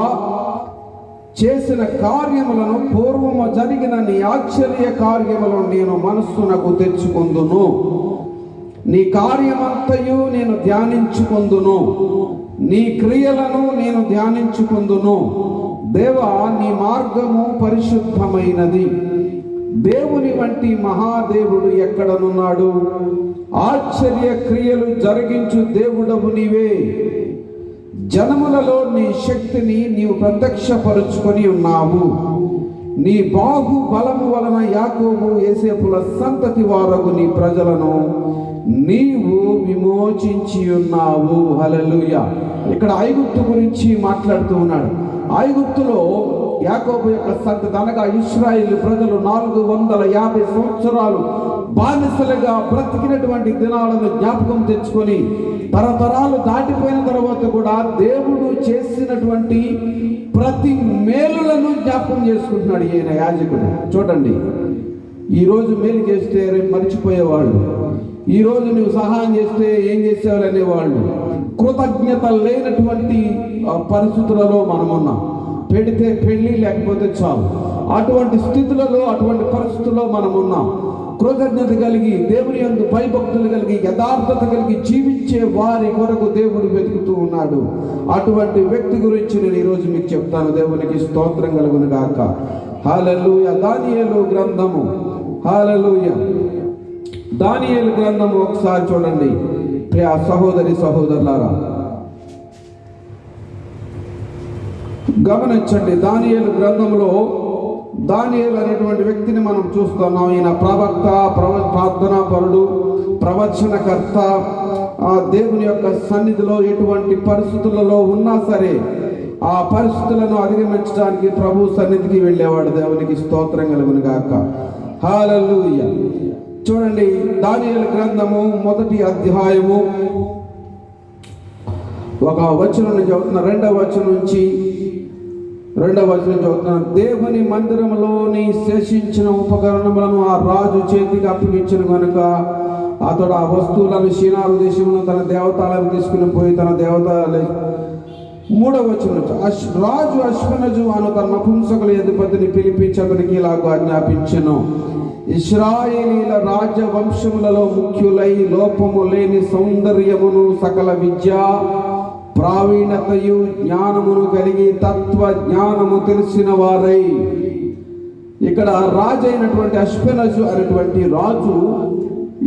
చేసిన కార్యములను పూర్వము జరిగిన నీ ఆశ్చర్య కార్యములను నేను మనస్సునకు తెచ్చుకొందును. నీ కార్యమంతయు నేను ధ్యానించుకొందును, నీ క్రియలను నేను ధ్యానించుకొందును. దేవా, నీ మార్గము పరిశుద్ధమైనది. దేవుని వంటి మహాదేవుడు ఎక్కడనున్నాడు? ఆశ్చర్య క్రియలు జరిగించు దేవుడవు నీవే. జనములలో నీ శక్తిని నీవు ప్రత్యక్షపరుచుకొని ఉన్నావు. నీ బాహు బలము వలన యాకోబు యోసేపుల సంతతి వారగు నీ ప్రజలను నీవు విమోచించి ఉన్నావు. హల్లెలూయా. ఇక్కడ ఐగుప్తు గురించి మాట్లాడుతూ ఉన్నాడు. ఐగుప్తులో యాకోబు యొక్క సంతతి అనగా ఇశ్రాయేలు ప్రజలు 450 సంవత్సరాలు బానిసలుగా బ్రతికినటువంటి దినాలను జ్ఞాపకం తెచ్చుకొని తరతరాలు దాటిపోయిన తర్వాత కూడా దేవుడు చేసినటువంటి ప్రతి మేలులను జ్ఞాపకం చేసుకుంటున్నాడు ఈయన యాజకుడు. చూడండి, ఈరోజు మేలు చేస్తే రేపు మర్చిపోయేవాళ్ళు, ఈరోజు నువ్వు సహాయం చేస్తే ఏం చేసేవాళ్ళు అనేవాళ్ళు. కృతజ్ఞత లేనటువంటి పరిస్థితులలో మనమున్నాం. పెడితే పెళ్ళి, లేకపోతే చాలు, అటువంటి స్థితులలో, అటువంటి పరిస్థితుల్లో మనమున్నాం. కృతజ్ఞత కలిగి, దేవుని యందు భయభక్తులు కలిగి, యథార్థత కలిగి జీవించే వారి కొరకు దేవుడు వెతుకుతూ ఉన్నాడు. అటువంటి వ్యక్తి గురించి నేను ఈరోజు మీకు చెప్తాను. దేవునికి స్తోత్రం కలుగును గాక. హల్లెలూయా. దానియేలు గ్రంథము, హల్లెలూయా, దానియేలు గ్రంథము ఒకసారి చూడండి ప్రియ సహోదరి సహోదరులారా, గమనించండి. దానియేలు గ్రంథంలో దానియేలు అనేటువంటి వ్యక్తిని మనం చూస్తున్నాం. ఈయన ప్రవక్త, ప్రార్థనాపరుడు, ప్రవచనకర్త. ఆ దేవుని యొక్క సన్నిధిలో ఎటువంటి పరిస్థితులలో ఉన్నా సరే ఆ పరిస్థితులను అధిగమించడానికి ప్రభు సన్నిధికి వెళ్ళేవాడు. దేవునికి స్తోత్రం కలుగును గాక. హల్లెలూయా. చూడండి, దానియేలు గ్రంథము 1వ అధ్యాయము 1వ వచనం నుంచి చదువుతున్నా, 2వ వచనం నుంచి 2వ వచనం చదువుతున్నాను. దేవుని మందిరంలోని శేషించిన ఉపకరణములను ఆ రాజు చేతికి అప్పగించిన కనుక అతడు ఆ వస్తువులను షీనారు దేశంలో తన దేవతాలను తీసుకుని పోయి తన దేవతాలే. 3వ వచనం, రాజు అశ్వనజు అను తన నపుంసకుల అధిపతిని పిలిపించి అతనికి ఇలాగ ఆజ్ఞాపించెను. ఇశ్రాయేలీల రాజ్య వంశములలో ముఖ్యులై లోపము లేని సౌందర్యమును సకల విద్య ప్రావీణతయు జ్ఞానమును కలిగి తత్వ జ్ఞానము తెలిసిన వారై. ఇక్కడ రాజు అయినటువంటి అశ్వనజు అనేటువంటి రాజు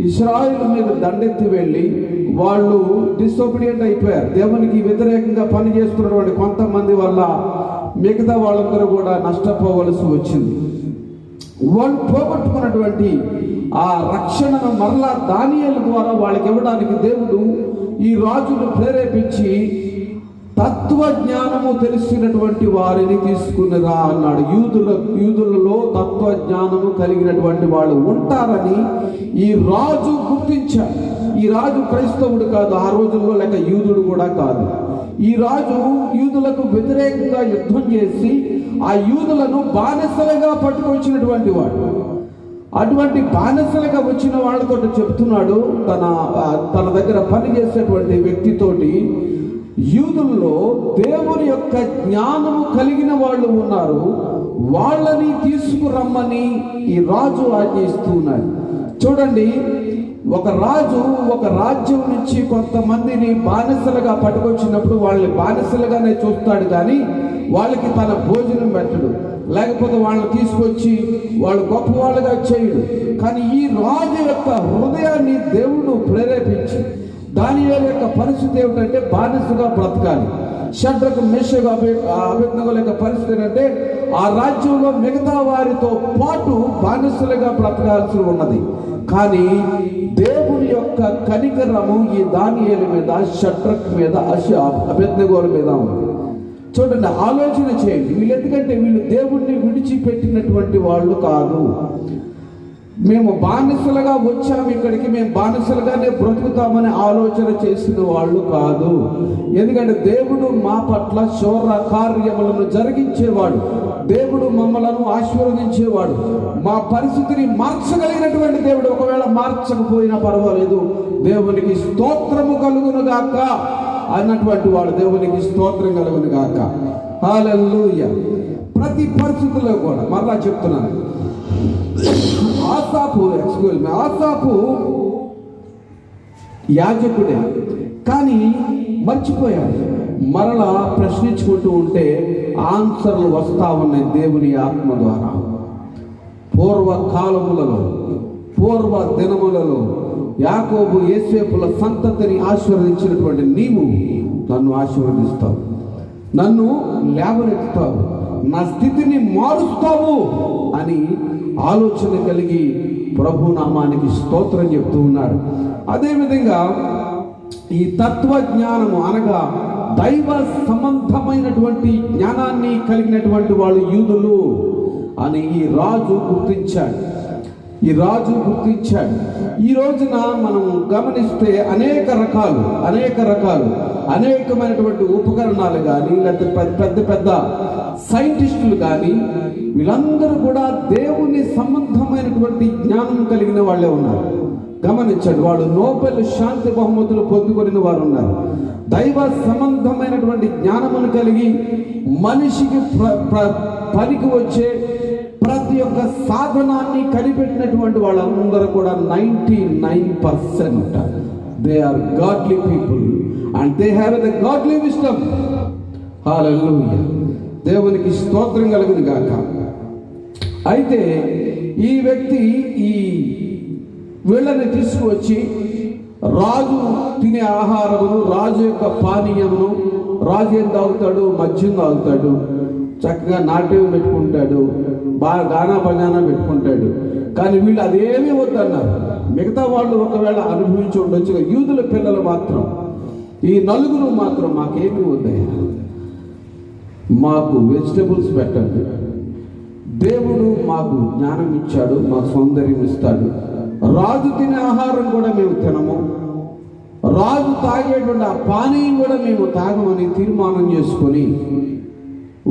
ఇశ్రాయేలు మీద దండెత్తి వెళ్ళి వాళ్ళు డిసోబీడియంట్ అయిపోయారు. దేవునికి వ్యతిరేకంగా పనిచేస్తున్నటువంటి కొంతమంది వల్ల మిగతా వాళ్ళందరూ కూడా నష్టపోవలసి వచ్చింది. వాళ్ళు పోగొట్టుకున్నటువంటి ఆ రక్షణను మరలా దానియేలు ద్వారా వాళ్ళకి ఇవ్వడానికి దేవుడు ఈ రాజును ప్రేరేపించి తత్వజ్ఞానము తెలిసినటువంటి వారిని తీసుకునిరా అన్నాడు. యూదులలో తత్వజ్ఞానము కలిగినటువంటి వాళ్ళు ఉంటారని ఈ రాజు గుర్తించాడు. ఈ రాజు క్రైస్తవుడు కాదు ఆ రోజుల్లో, లేక యూదుడు కూడా కాదు. ఈ రాజు యూదులకు వ్యతిరేకంగా యుద్ధం చేసి ఆ యూదులను బానిసలుగా పట్టుకొచ్చినటువంటి వాడు. అటువంటి బానిసలుగా వచ్చిన వాళ్ళతో చెప్తున్నాడు, తన దగ్గర పని చేసేటువంటి వ్యక్తితోటి, యూదుల్లో దేవుని యొక్క జ్ఞానము కలిగిన వాళ్ళు ఉన్నారు, వాళ్ళని తీసుకురమ్మని ఈ రాజు ఆజ్ఞయిస్తున్నాడు. చూడండి, ఒక రాజు ఒక రాజ్యం నుంచి కొంతమందిని బానిసలుగా పట్టుకొచ్చినప్పుడు వాళ్ళని బానిసలుగానే చూస్తాడు, కానీ వాళ్ళకి తన భోజనం పెట్టడు, లేకపోతే వాళ్ళని తీసుకొచ్చి వాళ్ళు గొప్పవాళ్ళుగా చేయడు. కానీ ఈ రాజు యొక్క హృదయాన్ని దేవుడు ప్రేరేపించి, దానియేలు యొక్క పరిస్థితి ఏమిటంటే బానిసగా బ్రతకాలి. షడ్రకు మేషకు అబేద్నెగోల యొక్క పరిస్థితి ఏంటంటే ఆ రాజ్యంలో మిగతా వారితో పాటు బానిసలుగా బ్రతకాల్సి ఉన్నది. కానీ దేవుని యొక్క కనికరము ఈ దానియేలు మీద, షడ్రక్ మీద, అబేద్నెగోల మీద ఉంది. చూడండి, ఆలోచన చేయండి. వీళ్ళు ఎందుకంటే వీళ్ళు దేవుణ్ణి విడిచిపెట్టినటువంటి వాళ్ళు కాదు. మేము బానిసలుగా వచ్చాము ఇక్కడికి, మేము బానిసలుగానే బ్రతుకుతామని ఆలోచన చేసిన వాళ్ళు కాదు. ఎందుకంటే దేవుడు మా పట్ల శౌర్య కార్యములను జరిగించేవాడు, దేవుడు మమ్మలను ఆశీర్వదించేవాడు, మా పరిస్థితిని మార్చగలిగినటువంటి దేవుడు. ఒకవేళ మార్చకపోయినా పర్వాలేదు, దేవునికి స్తోత్రము కలుగును గాక అన్నటువంటి వాడు. దేవునికి స్తోత్రం కలుగును గాక. హల్లెలూయా. ప్రతి పరిస్థితుల్లో కూడా మరలా చెప్తున్నాను, ఆసాపు యాజకుడే, కానీ మర్చిపోయాడు. మరలా ప్రశ్నించుకుంటూ ఉంటే ఆన్సర్లు వస్తా ఉన్నాయి దేవుని ఆత్మ ద్వారా. పూర్వకాలములలో, పూర్వ దినములలో యాకోబు యోసేపుల సంతతిని ఆశీర్వదించినటువంటి నీవు నన్ను ఆశీర్వదిస్తావు, నన్ను లేవనెత్తుతావు, నా స్థితిని మారుస్తావు అని ఆలోచన కలిగి ప్రభు నామానికి స్తోత్రం చెప్తూ ఉన్నాడు. అదేవిధంగా ఈ తత్వజ్ఞానము అనగా దైవ సంబంధమైనటువంటి జ్ఞానాన్ని కలిగినటువంటి వాళ్ళు యూదులు అని ఈ రాజు గుర్తించాడు. ఈ రోజున మనం గమనిస్తే అనేక అనేకమైనటువంటి ఉపకరణాలు కానీ, లేకపోతే పెద్ద సైంటిస్టులు కానీ, వీళ్ళందరూ కూడా దేవుని సంబంధమైనటువంటి జ్ఞానం కలిగిన వాళ్ళే ఉన్నారు. గమనించండి, వాళ్ళు నోబెల్ శాంతి బహుమతులు పొందుకొనిన వారు ఉన్నారు. దైవ సంబంధమైనటువంటి జ్ఞానమును కలిగి మనిషికి పనికి వచ్చే ప్రతి ఒక్క సాధనాన్ని కనిపెట్టినటువంటి వాళ్ళందరూ కూడా 99% they are godly people and they have the godly wisdom. Hallelujah. దేవునికి స్తోత్రం కలుగును గాక. అయితే ఈ వ్యక్తి ఈ వీళ్ళని తీసుకువచ్చి రాజు తినే ఆహారమును, రాజు యొక్క పానీయమును, రాజు ఏం తాగుతాడు, మద్యం తాగుతాడు, చక్కగా నాట్యం పెట్టుకుంటాడు, బాగా గానా బజానా పెట్టుకుంటాడు. కానీ వీళ్ళు అదేమీ వద్దన్నారు. మిగతా వాళ్ళు ఒకవేళ అనుభవించి ఉండొచ్చు, యూదుల పిల్లలు మాత్రం, ఈ నలుగురు మాత్రం మాకేమీ వద్దయ్యా, మాకు వెజిటబుల్స్ పెట్టండి, దేవుడు మాకు జ్ఞానం ఇచ్చాడు, మాకు సౌందర్యం ఇస్తాడు, రాజు తినే ఆహారం కూడా మేము తినము, రాజు తాగేటువంటి ఆ పానీయం కూడా మేము తాగమని తీర్మానం చేసుకొని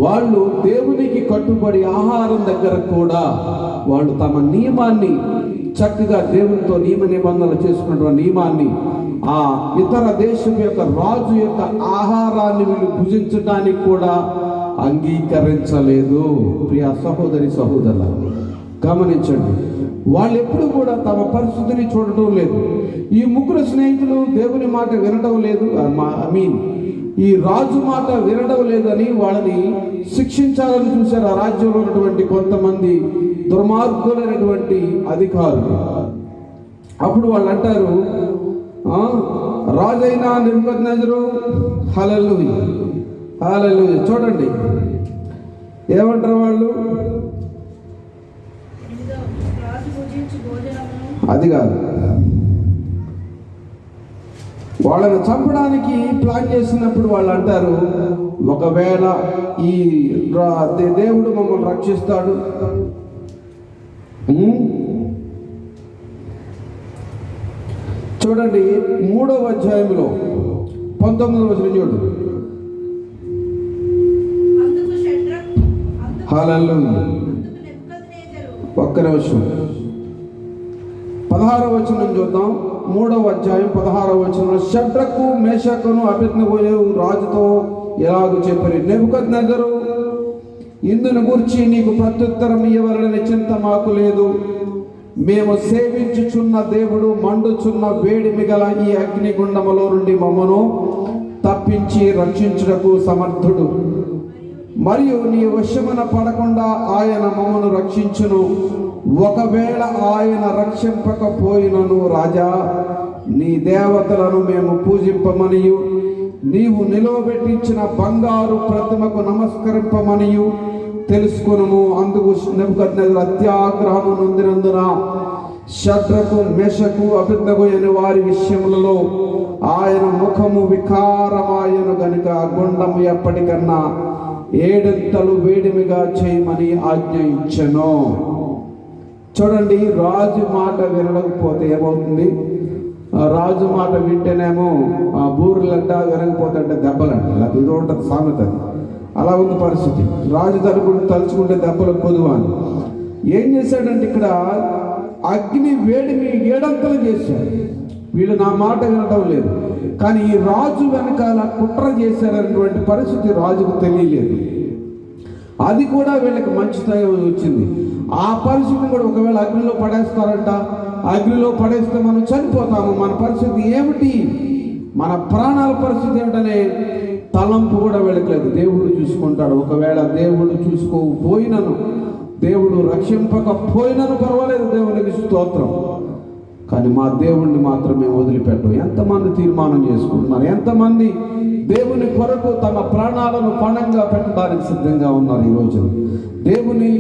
వాళ్ళు దేవునికి కట్టుబడి ఆహారం దగ్గర కూడా వాళ్ళు తమ నియమాన్ని చక్కగా దేవునితో నియమ నిబంధనలు చేసుకున్నటువంటి నియమాన్ని ఆ ఇతర దేశం యొక్క రాజు యొక్క ఆహారాన్ని వీళ్ళు భుజించడానికి కూడా అంగీకరించలేదు. ప్రియ సహోదరి సహోదరుల, గమనించండి, వాళ్ళు ఎప్పుడు కూడా తమ పరిస్థితిని చూడటం లేదు. ఈ ముగ్గురు స్నేహితులు దేవుని మాట వినడం లేదు, ఈ రాజు మాట వినడం లేదని వాళ్ళని శిక్షించాలని చూశారు ఆ రాజ్యంలో ఉన్నటువంటి కొంతమంది దుర్మార్గులైనటువంటి అధికారులు. అప్పుడు వాళ్ళు అంటారు, రాజైన నెబుకద్నెజరు, హల్లెలూయా హల్లెలూయా. చూడండి ఏమంటారు వాళ్ళు, అది కాదు, వాళ్ళని చంపడానికి ప్లాన్ చేసినప్పుడు వాళ్ళు అంటారు, ఒకవేళ ఈ దేవుడు మమ్మల్ని రక్షిస్తాడు, చూడండి 3వ అధ్యాయంలో 19వ వచనం చూడు. హల్లెలూయా. ఒక్క నిమిషం. 16వ వచనం చూద్దాం. 3వ అధ్యాయం 16వ వచనం. షడ్రకు మేషకును అబేద్నెగోయు రాజుతో ఎలాగూ చెప్పారు, నెబుకద్నెజరు, ఇందును గూర్చి నీకు ప్రత్యుత్తరం ఇవ్వవలన చింత మాకు లేదు. మేము సేవించుచున్న దేవుడు మండుచున్న వేడిమి గల ఈ అగ్నిగుండములో నుండి మమ్మను తప్పించి రక్షించుటకు సమర్థుడు. మరియు నీ వశమున పడకుండా ఆయన మమ్మను రక్షించును. ఒకవేళ ఆయన రక్షింపకపోయినను రాజా, నీ దేవతలను మేము పూజింపమనియు నీవు నిలవబెట్టించిన బంగారు ప్రతిమకు నమస్కరింపమనియు తెలుసుకును. అందుకు నెబుకద్నెజరు అత్యాగ్రహము నొందినందున షడ్రకు మేషకు అబేద్నెగో అనే వారి విషయములలో ఆయన ముఖము వికారమాయను గనుక గుండము ఎప్పటికన్నా 7 వేడిమిగా చేయమని ఆజ్ఞ ఇచ్చెను. చూడండి, రాజు మాట వినకపోతే ఏమవుతుంది? రాజు మాట వింటేనేమో బూరులంట, వినకపోతే దెబ్బలంట. అది ఇది ఉంటుంది సామెత. అలా ఉంది పరిస్థితి. రాజు తలుచుకుంటే దెబ్బలు పొదువాని. ఏం చేశాడంటే ఇక్కడ అగ్ని వేడిమి 7 చేశాడు. వీళ్ళు నా మాట వినడం లేదు, కానీ ఈ రాజు వెనకాల కుట్ర చేశారనేటువంటి పరిస్థితి రాజుకు తెలియలేదు. అది కూడా వీళ్ళకి మంచితనం వచ్చింది. ఆ పరిస్థితిని కూడా ఒకవేళ అగ్నిలో పడేస్తారంట. అగ్నిలో పడేస్తే మనం చనిపోతాము, మన పరిస్థితి ఏమిటి, మన ప్రాణాల పరిస్థితి ఏమిటనే తలంపు కూడా వెళ్ళట్లేదు. దేవుడు చూసుకుంటాడు. ఒకవేళ దేవుడు చూసుకోకపోయినను, దేవుడు రక్షింపకపోయినను పర్వాలేదు, దేవునికి స్తోత్రం. కానీ మా దేవుణ్ణి మాత్రమే వదిలిపెట్టం. ఎంతమంది తీర్మానం చేసుకుంటున్నారు? ఎంతమంది దేవుని కొరకు తమ ప్రాణాలను పణంగా పెట్టడానికి సిద్ధంగా ఉన్నారు? ఈ రోజు దేవుని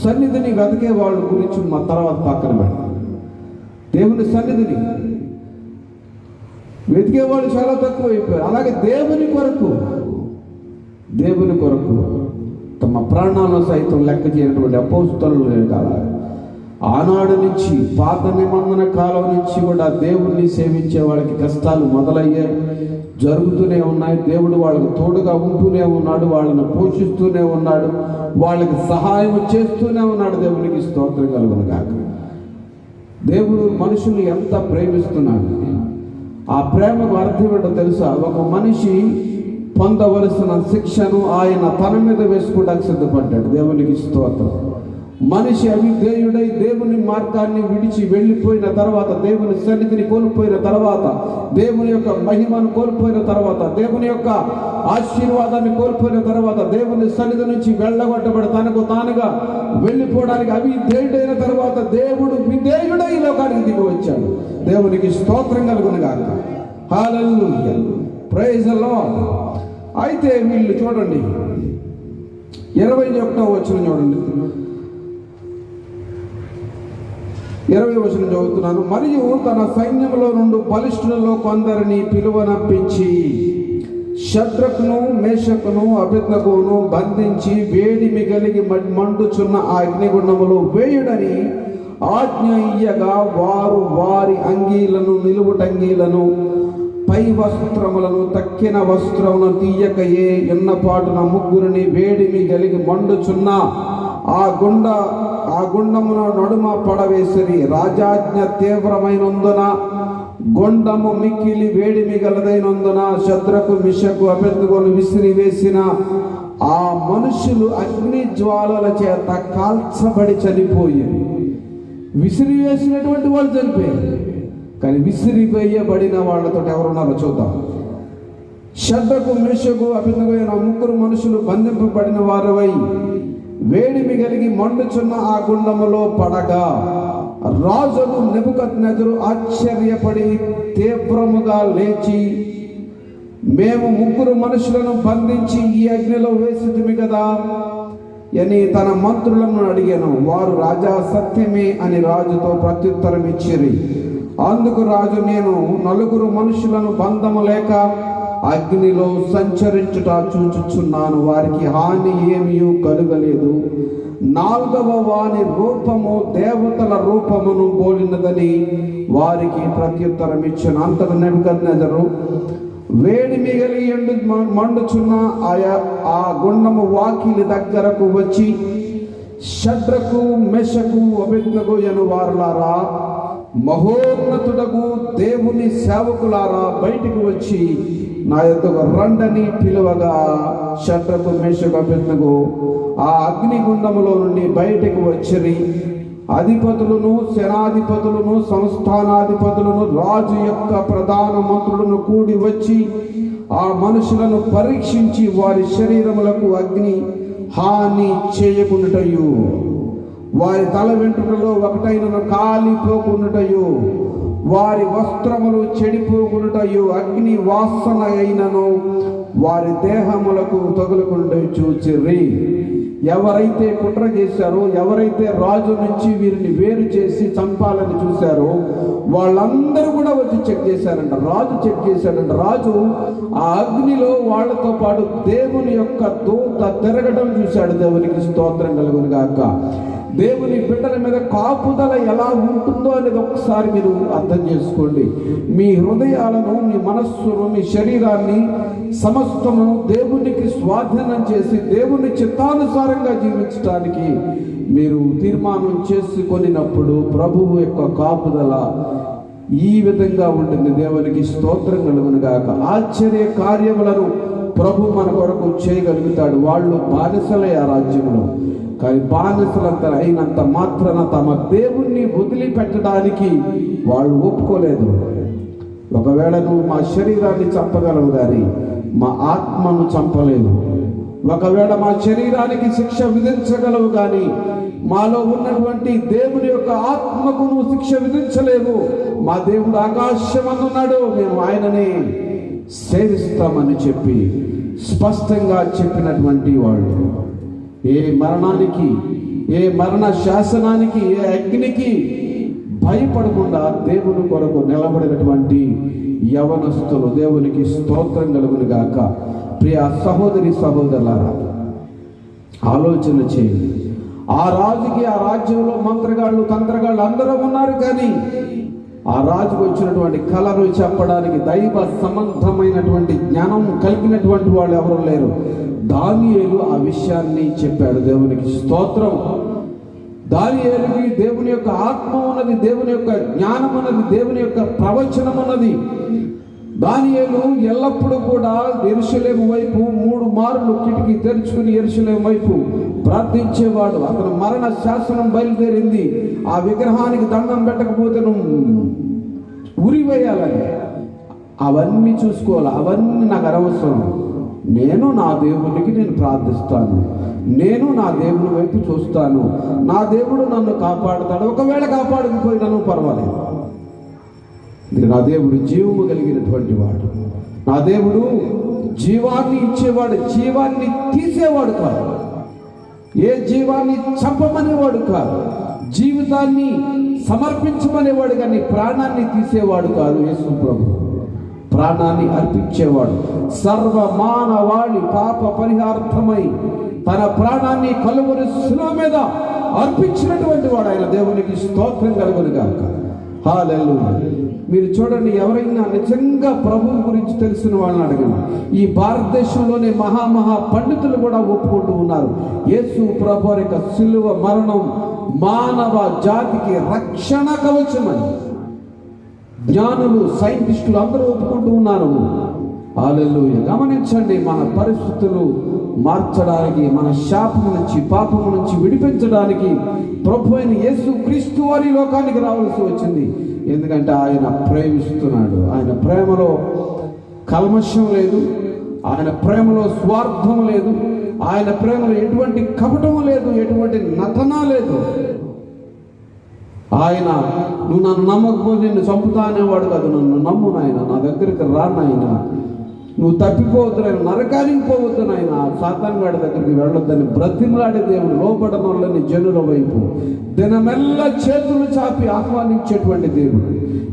సన్నిధిని వెతికే వాళ్ళ గురించి మా తర్వాత పక్కన పెడతాం. దేవుని సన్నిధిని వెతికే వాళ్ళు చాలా తక్కువ అయిపోయారు. అలాగే దేవుని కొరకు తమ ప్రాణాలను సైతం లెక్క చేయనటువంటి అపోస్తలులు కాదు. ఆనాడు నుంచి, పాత నిబంధన కాలం నుంచి కూడా దేవుణ్ణి సేవించే వాళ్ళకి కష్టాలు మొదలయ్యాయి, జరుగుతూనే ఉన్నాయి. దేవుడు వాళ్ళకు తోడుగా ఉంటూనే ఉన్నాడు, వాళ్ళను పోషిస్తూనే ఉన్నాడు, వాళ్ళకి సహాయం చేస్తూనే ఉన్నాడు. దేవునికి స్తోత్రం కలుగును గాక. దేవుడు మనుషులు ఎంత ప్రేమిస్తున్నాడు. ఆ ప్రేమకు అర్థం ఏంటో తెలుసా? ఒక మనిషి పొందవలసిన శిక్షను ఆయన తన మీద వేసుకోవడానికి సిద్ధపడ్డాడు. దేవునికి స్తోత్రం. మనిషి అవిధేయుడై దేవుని మార్గాన్ని విడిచి వెళ్ళిపోయిన తర్వాత, దేవుని సన్నిధిని కోల్పోయిన తర్వాత, దేవుని యొక్క మహిమను కోల్పోయిన తర్వాత, దేవుని యొక్క ఆశీర్వాదాన్ని కోల్పోయిన తర్వాత, దేవుని సన్నిధి నుంచి వెళ్ళగొట్టబడి తనకు తానుగా వెళ్ళిపోవడానికి అవిధేయుడైన తర్వాత దేవుడు విధేయుడై ఈ లోకానికి దిగి వచ్చాడు. దేవునికి స్తోత్రం కలుగును గాక. Hallelujah, praise the lord. అయితే వీళ్ళు చూడండి, 21వ వచనం చూడండి. 20వ వచనం చదువుతున్నాను. మరియు తన సైన్యంలో నుండి బలిష్ఠులలో కొందరిని పిలువనంపించి షద్రకును మేషకును అబేద్నెగోను బంధించి వేడిమి కలిగి మండుచున్న ఆ అగ్నిగుండములో వేయుడని ఆజ్ఞ ఇయ్యగా, వారు వారి అంగీలను, నిలువుటంగీలను, పై వస్త్రములను, తక్కిన వస్త్రములను తీయకయే ఎన్నపాటున ముగ్గురిని వేడిమి కలిగి మండుచున్న ఆ గుండమున నడుమ పడవేసిరి. రాజాజ్ఞ తీవ్రమైనందున, గుండము మిక్కిలి వేడిమి గలదైనందున షద్రకు మిషకు అబేద్నెగోను విసిరివేసిన ఆ మనుషులు అగ్ని జ్వాలల చేత కాల్చబడి చనిపోయారు. విసిరివేసినటువంటి వాళ్ళు చనిపోయారు, కానీ విసిరివేయబడిన వాళ్ళతో ఎవరున్నారో చూద్దాం. షద్రకు మేషకు అబేద్నెగో ముగ్గురు మనుషులు బంధింపబడిన వారవై వేడిమి కలిగి మండుచున్న ఆ గుండములో పడగా, రాజును నెబుకద్నెజరు ఆశ్చర్యపడి తీవ్రముగా లేచి, మేము ముగ్గురు మనుషులను బంధించి ఈ అగ్నిలో వేసితిమి కదా అని తన మంత్రులను అడిగాను. వారు రాజా సత్యమే అని రాజుతో ప్రత్యుత్తరం ఇచ్చిరి. అందుకు రాజు, నేను 4 మనుషులను బంధము లేక అగ్నిలో సంచరించుట చూచుచున్నాను, వారికి హాని ఏమీ కలుగలేదు. 4వ వాని రూపము దేవతల రూపమును పోలినదని వారికి ప్రత్యుత్తరం ఇచ్చాను. అంతట నెబుకద్నెజరు వేడిమి కలిగి మండుచున్న ఆ గుండము వాకిలి దగ్గరకు వచ్చి షడ్రకు మెషకు అబేద్నెగో అను వారులారా, మహోన్నతుడగు దేవుని సేవకులారా, బయటికి వచ్చి నా యొద్దకు రండని పిలువగా షడ్రకు మెషకు అబేద్నెగో ఆ అగ్నిగుండములో నుండి బయటికి వచ్చిరి. అధిపతులను, సేనాధిపతులను, సంస్థానాధిపతులను, రాజు యొక్క ప్రధాన మంత్రులను కూడి వచ్చి ఆ మనుషులను పరీక్షించి వారి శరీరములకు అగ్ని హాని చేయకుండాటయు, వారి తల వెంట్రుకలో ఒకటైనను కాలిపోకుండాటయు, వారి వస్త్రములు చెడిపోకుండాటయు, అగ్ని వాసన అయినను వారి దేహములకు తగులకుండా చూచిరి. ఎవరైతే కుట్ర చేశారో, ఎవరైతే రాజు నుంచి వీరిని వేరు చేసి చంపాలని చూశారో వాళ్ళందరూ కూడా వచ్చి చెక్ చేశారంట. రాజు చెక్ చేశాడంట. రాజు ఆ అగ్నిలో వాళ్ళతో పాటు దేవుని యొక్క దూత తిరగడం చూశాడు. దేవునికి స్తోత్రం కలుగును గాక. దేవుని బిడ్డల మీద కాపుదల ఎలా ఉంటుందో అనేది ఒకసారి మీరు అర్థం చేసుకోండి. మీ హృదయాలను, మీ మనస్సును, మీ శరీరాన్ని సమస్తము దేవునికి స్వాధీనం చేసి దేవుని చిత్తానుసారంగా జీవించడానికి మీరు తీర్మానం చేసుకొనినప్పుడు ప్రభువు యొక్క కాపుదల ఈ విధంగా ఉంటుంది. దేవునికి స్తోత్రం కలుగును గాక. ఆశ్చర్య కార్యములను ప్రభు మన కొరకు చేయగలుగుతాడు. వాళ్ళు బానిసలే ఆ రాజ్యంలో, కానీ బానిసలంత అయినంత మాత్రాన తమ దేవుణ్ణి వదిలిపెట్టడానికి వాళ్ళు ఒప్పుకోలేదు. ఒకవేళ నువ్వు మా శరీరాన్ని చంపగలవు కానీ మా ఆత్మను చంపలేవు. ఒకవేళ మా శరీరానికి శిక్ష విధించగలవు కానీ మాలో ఉన్నటువంటి దేవుని యొక్క ఆత్మకు నువ్వు శిక్ష విధించలేవు. మా దేవుడు ఆకాశమందున్నాడు, మేము ఆయననే సేవిస్తామని చెప్పి స్పష్టంగా చెప్పినటువంటి వాళ్ళు ఏ మరణానికి, ఏ మరణ శాసనానికి, ఏ అగ్నికి భయపడకుండా దేవుని కొరకు నిలబడినటువంటి యవనస్తులు. దేవునికి స్తోత్రం కలుగును గాక. ప్రియ సహోదరి సహోదరులారా, ఆలోచన చేయండి. ఆ రాజుకి, ఆ రాజ్యంలో మంత్రగాళ్ళు, తంత్రగాళ్ళు అందరూ ఉన్నారు, కానీ ఆ రాజుకు వచ్చినటువంటి కళను చెప్పడానికి దైవ సంబంధమైనటువంటి జ్ఞానం కలిగినటువంటి వాళ్ళు ఎవరు లేరు. దానియేలు ఆ విషయాన్ని చెప్పాడు. దేవునికి స్తోత్రం. దానియేలుకి దేవుని యొక్క ఆత్మ ఉన్నది, దేవుని యొక్క జ్ఞానం ఉన్నది, దేవుని యొక్క ప్రవచనం ఉన్నది. దానియేలు ఎల్లప్పుడూ కూడా యెరూషలేము వైపు 3 మార్లు కిటికీ తెరుచుకుని యెరూషలేము వైపు ప్రార్థించేవాడు. అతను మరణ శాసనం బయలుదేరింది. ఆ విగ్రహానికి దండం పెట్టకపోతే ఉరివేయాలని. అవన్నీ చూసుకోవాలి. అవన్నీ నాకు అనవసరం. నేను నా దేవునికి నేను ప్రార్థిస్తాను. నేను నా దేవుని వైపు చూస్తాను. నా దేవుడు నన్ను కాపాడుతాడు. ఒకవేళ కాపాడకపోయినాను పర్వాలేదు. నా దేవుడు జీవము కలిగినటువంటి వాడు. నా దేవుడు జీవాన్ని ఇచ్చేవాడు, జీవాన్ని తీసేవాడు కాదు. ఏ జీవాన్ని చంపమనేవాడు కాదు, జీవితాన్ని సమర్పించమనేవాడు, కానీ ప్రాణాన్ని తీసేవాడు కాదు. యేసు ప్రభు ప్రాణాన్ని అర్పించేవాడు. సర్వ మానవాళి పాప పరిహార్థమై తన ప్రాణాన్ని కలువరి శిలువ మీద అర్పించినటువంటి వాడు ఆయన. దేవునికి స్తోత్రం కలుగును గాక. హల్లెలూయా. మీరు చూడండి, ఎవరైనా నిజంగా ప్రభువు గురించి తెలిసిన వాళ్ళని అడగండి. ఈ భారతదేశంలోనే మహా పండితులు కూడా ఒప్పుకుంటూ ఉన్నారు, యేసు ప్రభు యొక్క శిలువ మరణం మానవ జాతికి రక్షణ కవచమని. జ్ఞానులు, సైంటిస్టులు అందరూ ఒప్పుకుంటూ ఉన్నారు. హల్లెలూయా. గమనించండి, మన పరిస్థితులు మార్చడానికి, మన శాపము నుంచి, పాపము నుంచి విడిపించడానికి ప్రభు అయిన యేసు క్రీస్తు వారి లోకానికి రావాల్సి వచ్చింది. ఎందుకంటే ఆయన ప్రేమిస్తున్నాడు. ఆయన ప్రేమలో కల్మషం లేదు, ఆయన ప్రేమలో స్వార్థం లేదు, ఆయన ప్రేమలో ఎటువంటి కపటము లేదు, ఎటువంటి నటన లేదు. ఆయన నువ్వు నన్ను నమ్మకపోతే నిన్ను చంపుతా అనేవాడు కాదు. నన్ను నమ్ము నాయన, నా దగ్గరికి రా నాయన, నువ్వు తప్పిపోవద్దు నాయన, నరకానికి పోవద్దు నాయన, సాతాను వాడి దగ్గరికి వెళ్ళొద్దని బ్రతిమలాడే దేవుడు. లోపడన వాళ్ళని జనుల వైపు దినమెల్ల చేతులు చాపి ఆహ్వానించేటువంటి దేవుడు.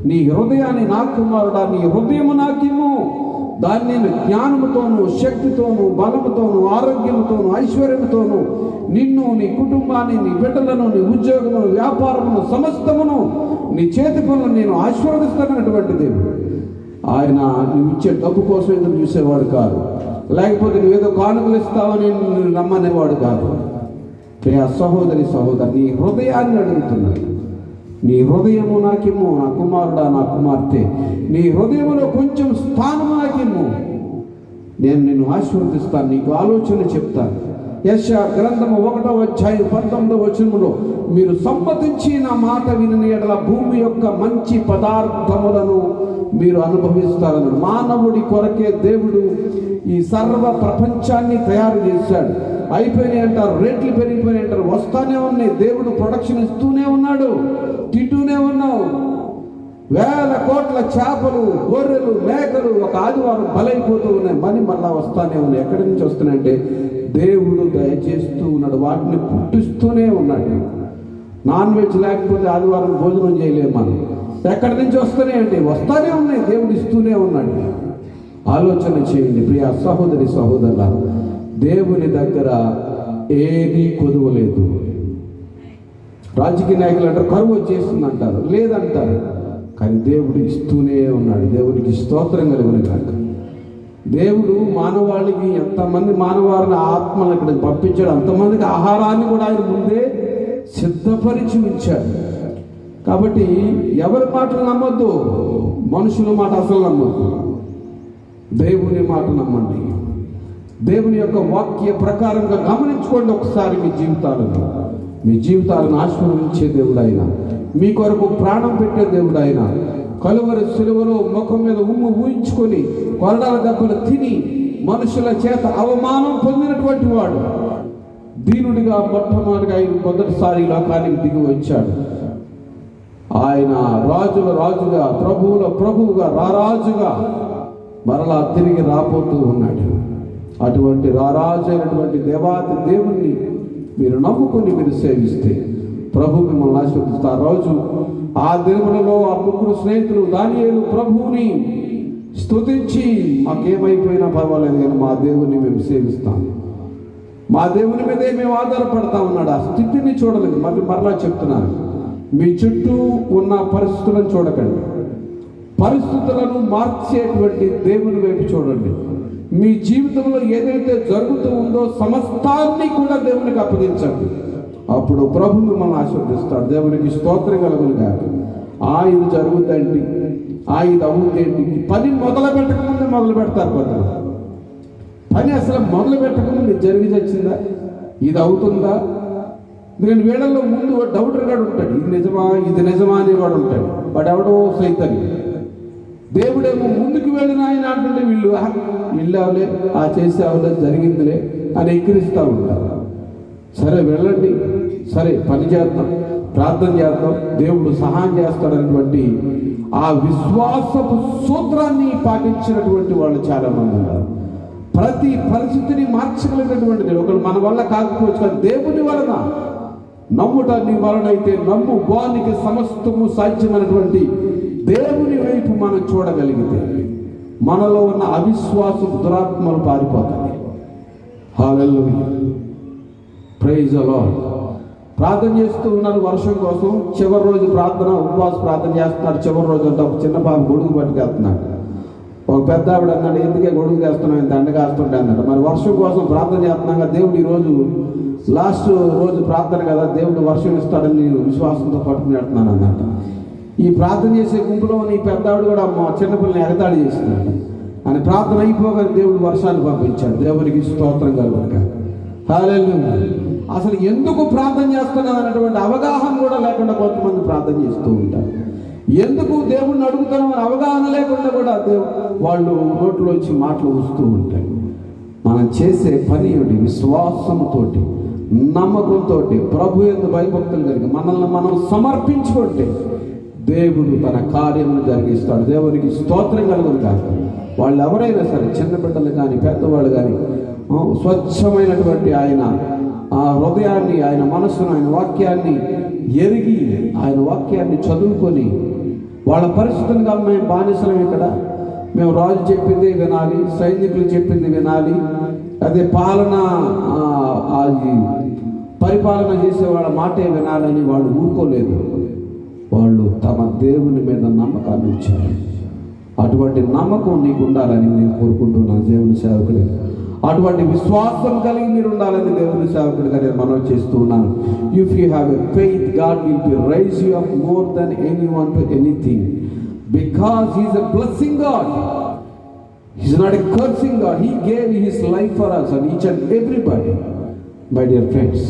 నీ హృదయాన్ని నా కుమారుడా, నీ హృదయము నాకేమో, దాన్ని నేను జ్ఞానముతోను, శక్తితోను, బలముతోను, ఆరోగ్యముతోను, ఐశ్వర్యముతోను నిన్ను, నీ కుటుంబాన్ని, నీ బిడ్డలను, నీ ఉద్యోగమును, వ్యాపారమును, సమస్తమును, నీ చేతి పనులను నేను ఆశీర్వదిస్తానటువంటి దేవుడు. ఆయన నువ్వు ఇచ్చే డబ్బు కోసం ఎందుకు చూసేవాడు కాదు, లేకపోతే నువ్వేదో కానుకలు ఇస్తావని నమ్మనేవాడు కాదు. ప్రియ సహోదరి నీ హృదయాన్ని అడుగుతున్నాడు. నీ హృదయము నాకిమ్ము, నా కుమారుడా, నా కుమార్తె, నీ హృదయంలో కొంచెం స్థానం నాకిమ్ము, నేను నిన్ను ఆశీర్వదిస్తాను, నీకు ఆలోచన చెప్తాను. యెషయా గ్రంథము 1వ అధ్యాయం 19వ వచనములో, మీరు సమ్మతించి నా మాట విని ఎడల భూమి యొక్క మంచి పదార్థములను మీరు అనుభవిస్తారన్నాడు. మానవుడి కొరకే దేవుడు ఈ సర్వ ప్రపంచాన్ని తయారు చేశాడు. అయిపోయినాయి అంటారు, రేట్లు పెరిగిపోయినాయి అంటారు, వస్తానే ఉన్నాయి. దేవుడు ప్రొడక్షన్ ఇస్తూనే ఉన్నాడు, తింటూనే ఉన్నావు. వేల కోట్ల చేపలు, గొర్రెలు, మేకలు ఒక ఆదివారం బలైపోతూ ఉన్నాయి, మళ్ళా వస్తానే ఉన్నాయి. ఎక్కడి నుంచి వస్తున్నాయంటే దేవుడు దయచేస్తూ ఉన్నాడు, వాటిని పుట్టిస్తూనే ఉన్నాడు. నాన్ వెజ్ లేకపోతే ఆదివారం భోజనం చేయలేము మనం. ఎక్కడి నుంచి వస్తున్నాయంటే వస్తానే ఉన్నాయి, దేవుడు ఇస్తూనే ఉన్నాడు. ఆలోచన చేయండి ప్రియ సహోదరుల, దేవుని దగ్గర ఏది కొదువలేదు. రాజకీయ నాయకులు అంటారు కరువు వచ్చేస్తుంది అంటారు, లేదంటారు, కానీ దేవుడు ఇస్తూనే ఉన్నాడు. దేవుడికి స్తోత్రం కలుగును గాక. దేవుడు మానవాళికి ఎంతమంది మానవారిని ఆత్మను ఇక్కడికి పంపించాడు, అంతమందికి ఆహారాన్ని కూడా ఆయన ముందే సిద్ధపరిచి ఉంచాడు. కాబట్టి ఎవరి మాటలు నమ్మొద్దు, మనుషుల మాట అసలు నమ్మొద్దు, దేవుని మాట నమ్మండి. దేవుని యొక్క వాక్య ప్రకారంగా గమనించుకోండి ఒకసారి మీ జీవితాలను ఆశీర్వదించే దేవుడు ఆయన, మీ కొరకు ప్రాణం పెట్టే దేవుడు ఆయన. కలువరి సిలువలో ముఖం మీద ఉమ్ము ఊహించుకొని కొరడాల దెబ్బలు తిని మనుషుల చేత అవమానం పొందినటువంటి వాడు దీనుడిగా మొట్టమొదటిగా ఆయన మొదటిసారి లోకానికి దిగి వచ్చాడు. ఆయన రాజుల రాజుగా, ప్రభువుల ప్రభువుగా, రారాజుగా మరలా తిరిగి రాబోతూ ఉన్నాడు. అటువంటి రారాజు అయినటువంటి దేవాతి దేవుణ్ణి మీరు నమ్ముకొని మీరు సేవిస్తే ప్రభు మిమ్మల్ని ఆశీర్వదిస్తారు. రోజు ఆ దినములలో ఆ ముగ్గురు స్నేహితులు దానియేలు ప్రభువుని స్తుతించి మాకేమైపోయినా పర్వాలేదు కానీ మా దేవుని మేము సేవిస్తాం, మా దేవుని మీదే మేము ఆధారపడతా ఉన్నాడు. ఆ స్థితిని చూడలేదు. మరలా చెప్తున్నాను, మీ చుట్టూ ఉన్న పరిస్థితులను చూడకండి, పరిస్థితులను మార్చేటువంటి దేవుని వైపు చూడండి. మీ జీవితంలో ఏదైతే జరుగుతూ ఉందో సమస్తాన్ని కూడా దేవునికి అప్పగించండి. అప్పుడు ప్రభు మిమ్మల్ని ఆశీర్వదిస్తాడు. దేవునికి స్తోత్రం కలుగును గాక. ఇది జరుగుతండి, ఇది అవుతేంటి, పని మొదలు పెట్టకముందే మొదలు పెడతారు కొందరు. పని అసలు మొదలు పెట్టకముందు జరిగి వచ్చిందా, ఇది అవుతుందా? ఎందుకంటే వీళ్ళల్లో ముందు డౌటర్ గాడు ఉంటాడు, ఇది నిజమా అని వాడు ఉంటాడు. వాడు ఎవడో సైతని. దేవుడేమో ముందుకు వెళ్ళిన ఆయన అంటుంటే వీళ్ళు వెళ్ళావులే, చేసేవాళ్ళే, జరిగిందిలే అని ఎక్కిరిస్తూ ఉంటారు. సరే వెళ్ళండి, సరే పని చేద్దాం, ప్రార్థన చేద్దాం, దేవుడు సహాయం చేస్తాడనేటువంటి ఆ విశ్వాసపు సూత్రాన్ని పాటించినటువంటి వాళ్ళు చాలా మంది ఉన్నారు. ప్రతి పరిస్థితిని మార్చగలిగినటువంటిది ఒకరు మన వల్ల కాకపోవచ్చు, కానీ దేవుని వలన నమ్ముట నీ వలనైతే నమ్ము, వానికి సమస్తము సాధ్యమైనటువంటి దేవుని వైపు మనం చూడగలిగితే మనలో ఉన్న అవిశ్వాస దురాత్మలు పారిపోతాయి. హల్లెలూయా, ప్రైజ్ ది లార్డ్. ప్రార్థన చేస్తూ ఉన్నారు వర్షం కోసం. చివరి రోజు ప్రార్థన, ఉపవాస ప్రార్థన చేస్తున్నారు. చివరి రోజు అంటే ఒక చిన్న పాప గొడుగు పట్టుకెళ్తున్నాడు. ఒక పెద్ద ఆవిడ అన్నాడు, ఎందుకే గొడుగు చేస్తున్నాం, ఇంత ఎండగాస్తుంటే అన్నాడు. మరి వర్షం కోసం ప్రార్థన చేస్తున్నాగా దేవుడు ఈరోజు లాస్ట్ రోజు ప్రార్థన కదా, దేవుడు వర్షం ఇస్తాడని నేను విశ్వాసంతో పట్టుకుని వెళ్తున్నాను అన్నట్ట. ఈ ప్రార్థన చేసే గుంపులో ఈ పెద్ద ఆవిడ కూడా మా చిన్నపిల్లని ఎగతాళి చేస్తున్నాడు. అని ప్రార్థన అయిపోగానే దేవుడు వర్షాన్ని పంపించాడు. దేవునికి స్తోత్రం కలుగును. హల్లెలూయా. అసలు ఎందుకు ప్రార్థన చేస్తున్నాం అన్నటువంటి అవగాహన కూడా లేకుండా కొంతమంది ప్రార్థన చేస్తూ ఉంటారు. ఎందుకు దేవుణ్ణి అడుగుతున్నామని అవగాహన లేకుండా కూడా వాళ్ళు నోట్లోంచి మాటలు వస్తూ ఉంటాయి. మనం చేసే పని ఏమిటి? విశ్వాసంతోటి, నమ్మకంతో, ప్రభు యందు భయభక్తులు కలిగి మనల్ని మనం సమర్పించుకుంటే దేవుడు తన కార్యమును జరిగిస్తాడు. దేవునికి స్తోత్రం కలుగును కాక. వాళ్ళు ఎవరైనా సరే, చిన్న బిడ్డలు కానీ పెద్దవాళ్ళు కానీ, స్వచ్ఛమైనటువంటి ఆయన హృదయాన్ని, ఆయన మనస్సును, ఆయన వాక్యాన్ని ఎరిగి, ఆయన వాక్యాన్ని చదువుకొని, వాళ్ళ పరిస్థితులుగా మేము బానిసలం, ఇక్కడ మేము రాజు చెప్పింది వినాలి, సైనికులు చెప్పింది వినాలి, అదే పరిపాలన చేసే వాళ్ళ మాటే వినాలని వాళ్ళు ఊరుకోలేదు. వాళ్ళు తమ దేవుని మీద నమ్మకాన్ని ఉంచారు. అటువంటి నమ్మకం నీకు ఉండాలని నేను కోరుకుంటున్నాను. దేవుని సేవకులు అటువంటి విశ్వాసం కలిగి మీరు ఉండాలని దేవుని సేవకుడిగా నేను మనవి చేస్తూ ఉన్నాను. If you have a faith, God will be raise you up more than anyone to anything, because he is a blessing God. He is not a cursing God. He gave his life for us and each and everybody. My dear friends,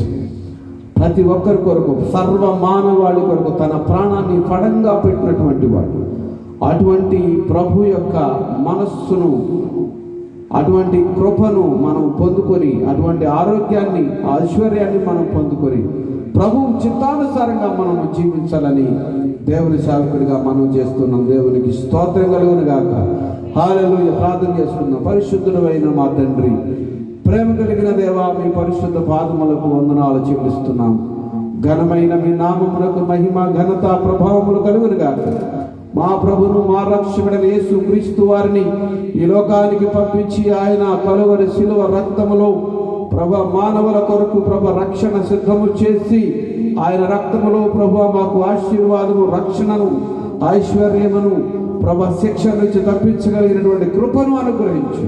ప్రతి ఒక్కరి కొరకు, సర్వ మానవాళి కొరకు తన ప్రాణాన్ని పడంగా పెట్టినటువంటి వాడు. అటువంటి ప్రభు యొక్క మనస్సును, అటువంటి కృపను మనం పొందుకొని, అటువంటి ఆరోగ్యాన్ని, ఐశ్వర్యాన్ని మనం పొందుకొని ప్రభువు చిత్తానుసారంగా మనం జీవించాలని దేవుని సేవకుడిగా మనం చేస్తున్నాం. దేవునికి స్తోత్రం కలుగును గాక. హల్లెలూయా. ప్రార్థన చేసుకుందాం. పరిశుద్ధుడైన మా తండ్రి, ప్రేమ కలిగిన దేవా, మీ పరిశుద్ధ పాదములకు వందనాలు చెల్లిస్తున్నాం. ఘనమైన మీ నామమునకు మహిమ, ఘనత, ప్రభావములు కలుగును గాక. మా ప్రభును, మా రక్షకుడైన యేసు క్రీస్తు వారిని ఈ లోకానికి పంపించి ఆయన కలువరి శిలువ రక్తములో మానవుల కొరకు రక్షణ సిద్ధము చేసి ఆయన రక్తములో మాకు ఆశీర్వాదము, రక్షణను, ఐశ్వర్యమును, శిక్ష నుంచి తప్పించగలిగినటువంటి కృపను అనుగ్రహించి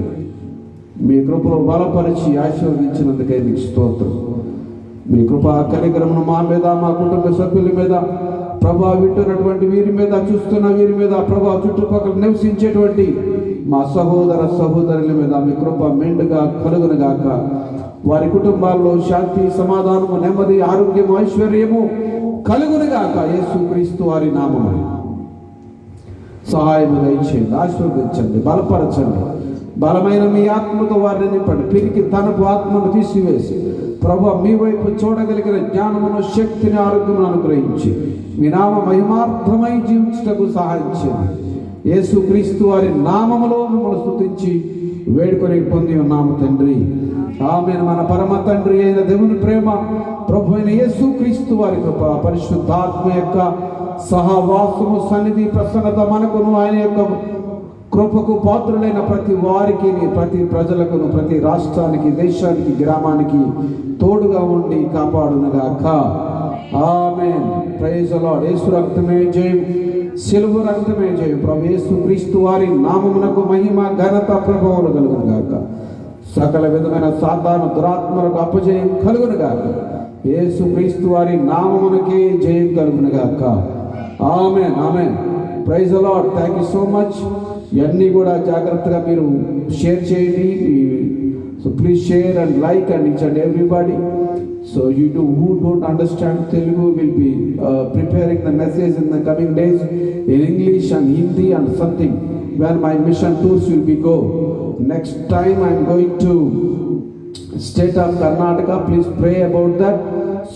మీ కృపలో బలపరిచి ఆశీర్వదించినందుకే మీకు స్తోత్రం. మీ కృపా కనికరమును మా మీద, మా కుటుంబ సభ్యుల మీద, వింటున్నటువంటి వీరి మీద, చూస్తున్న వీరి మీద, చుట్టుపక్కల నివసించేటువంటి మా సహోదర సహోదరుల మీద మీ కృప మెండుగా కలుగునుగాక. వారి కుటుంబాల్లో శాంతి, సమాధానము, నెమ్మది, ఆరోగ్యము, ఐశ్వర్యము కలుగునుగాక. యేసు క్రీస్తు వారి నామము సహాయము దయచేయండి, ఆశీర్వదించండి, బలపరచండి. బలమైన మీ ఆత్మతో వారిని నింపండి. పిరికి తనపు ఆత్మను తీసివేసి మీ వైపు చూడగలిగిన జ్ఞానమును, శక్తిని, ఆరోగ్యమును అనుగ్రహించి మీ నామ మహిమార్థమై జీవించుటకు సహాయం చేయండి. యేసు క్రీస్తు వారి నామములో మిమ్మల్ని స్తుతించి వేడుకొని పొంది ఉన్నాము తండ్రి. ఆమేన్. మన పరమ తండ్రి అయిన దేవుని ప్రేమ, ప్రభు అయిన యేసు క్రీస్తు వారి కృప, పరిశుద్ధాత్మ యొక్క సహవాసము, సన్నిధి, ప్రసన్నత మనకును, ఆయన యొక్క కృపకు పాత్రులైన ప్రతి వారికి, ప్రతి ప్రజలకు, ప్రతి రాష్ట్రానికి, దేశానికి, గ్రామానికి తోడుగా ఉండి కాపాడునుగాక. Amen. Praise the Lord. Yesu రక్తమే జయం, సిలువ రక్తమే జయం. ప్రభు యేసు క్రీస్తు వారి నామమునకు మహిమ, ఘనత, ప్రభావాలు కలుగునుగాక. సకల విధమైన సాతాను దురాత్మలకు అపజయం కలుగునుగాక. యేసు క్రీస్తు వారి నామమునకే జయం కలుగునుగాక. Amen. Amen. Praise the Lord. Thank you so much. ఇవన్నీ కూడా జాగ్రత్తగా మీరు షేర్ చేయండి. So please share and like and each and everybody. So you who don't understand Telugu will be preparing the message in the coming days in English and Hindi and something where my mission tours will be go. Next time I am going to state of Karnataka. Please pray about that.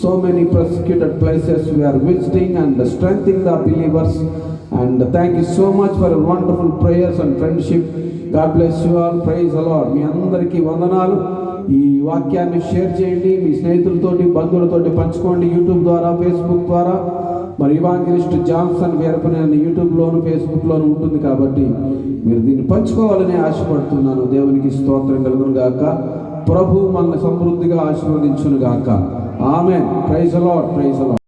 So many persecuted places we are visiting and strengthening the believers. And thank you so much for your wonderful prayers and friendship. God bless you all. Praise the Lord. మీ అందరికీ వందనాలు. ఈ వాక్యాన్ని share చేయండి, మీ స్నేహితులతోటి, బంధువులతోటి పంచుకోండి. YouTube ద్వారా, Facebook ద్వారా. మరి evangelist Johnson వీరపని యూట్యూబ్లోను, ఫేస్బుక్లోను ఉంటుంది కాబట్టి మీరు దీన్ని పంచుకోవాలని ఆశపడుతున్నాను. దేవునికి స్తోత్రం కలుగును గాక. ప్రభు మనల్ని సమృద్ధిగా ఆశీర్వదించును గాక. Amen. Praise the Lord. Praise the lord.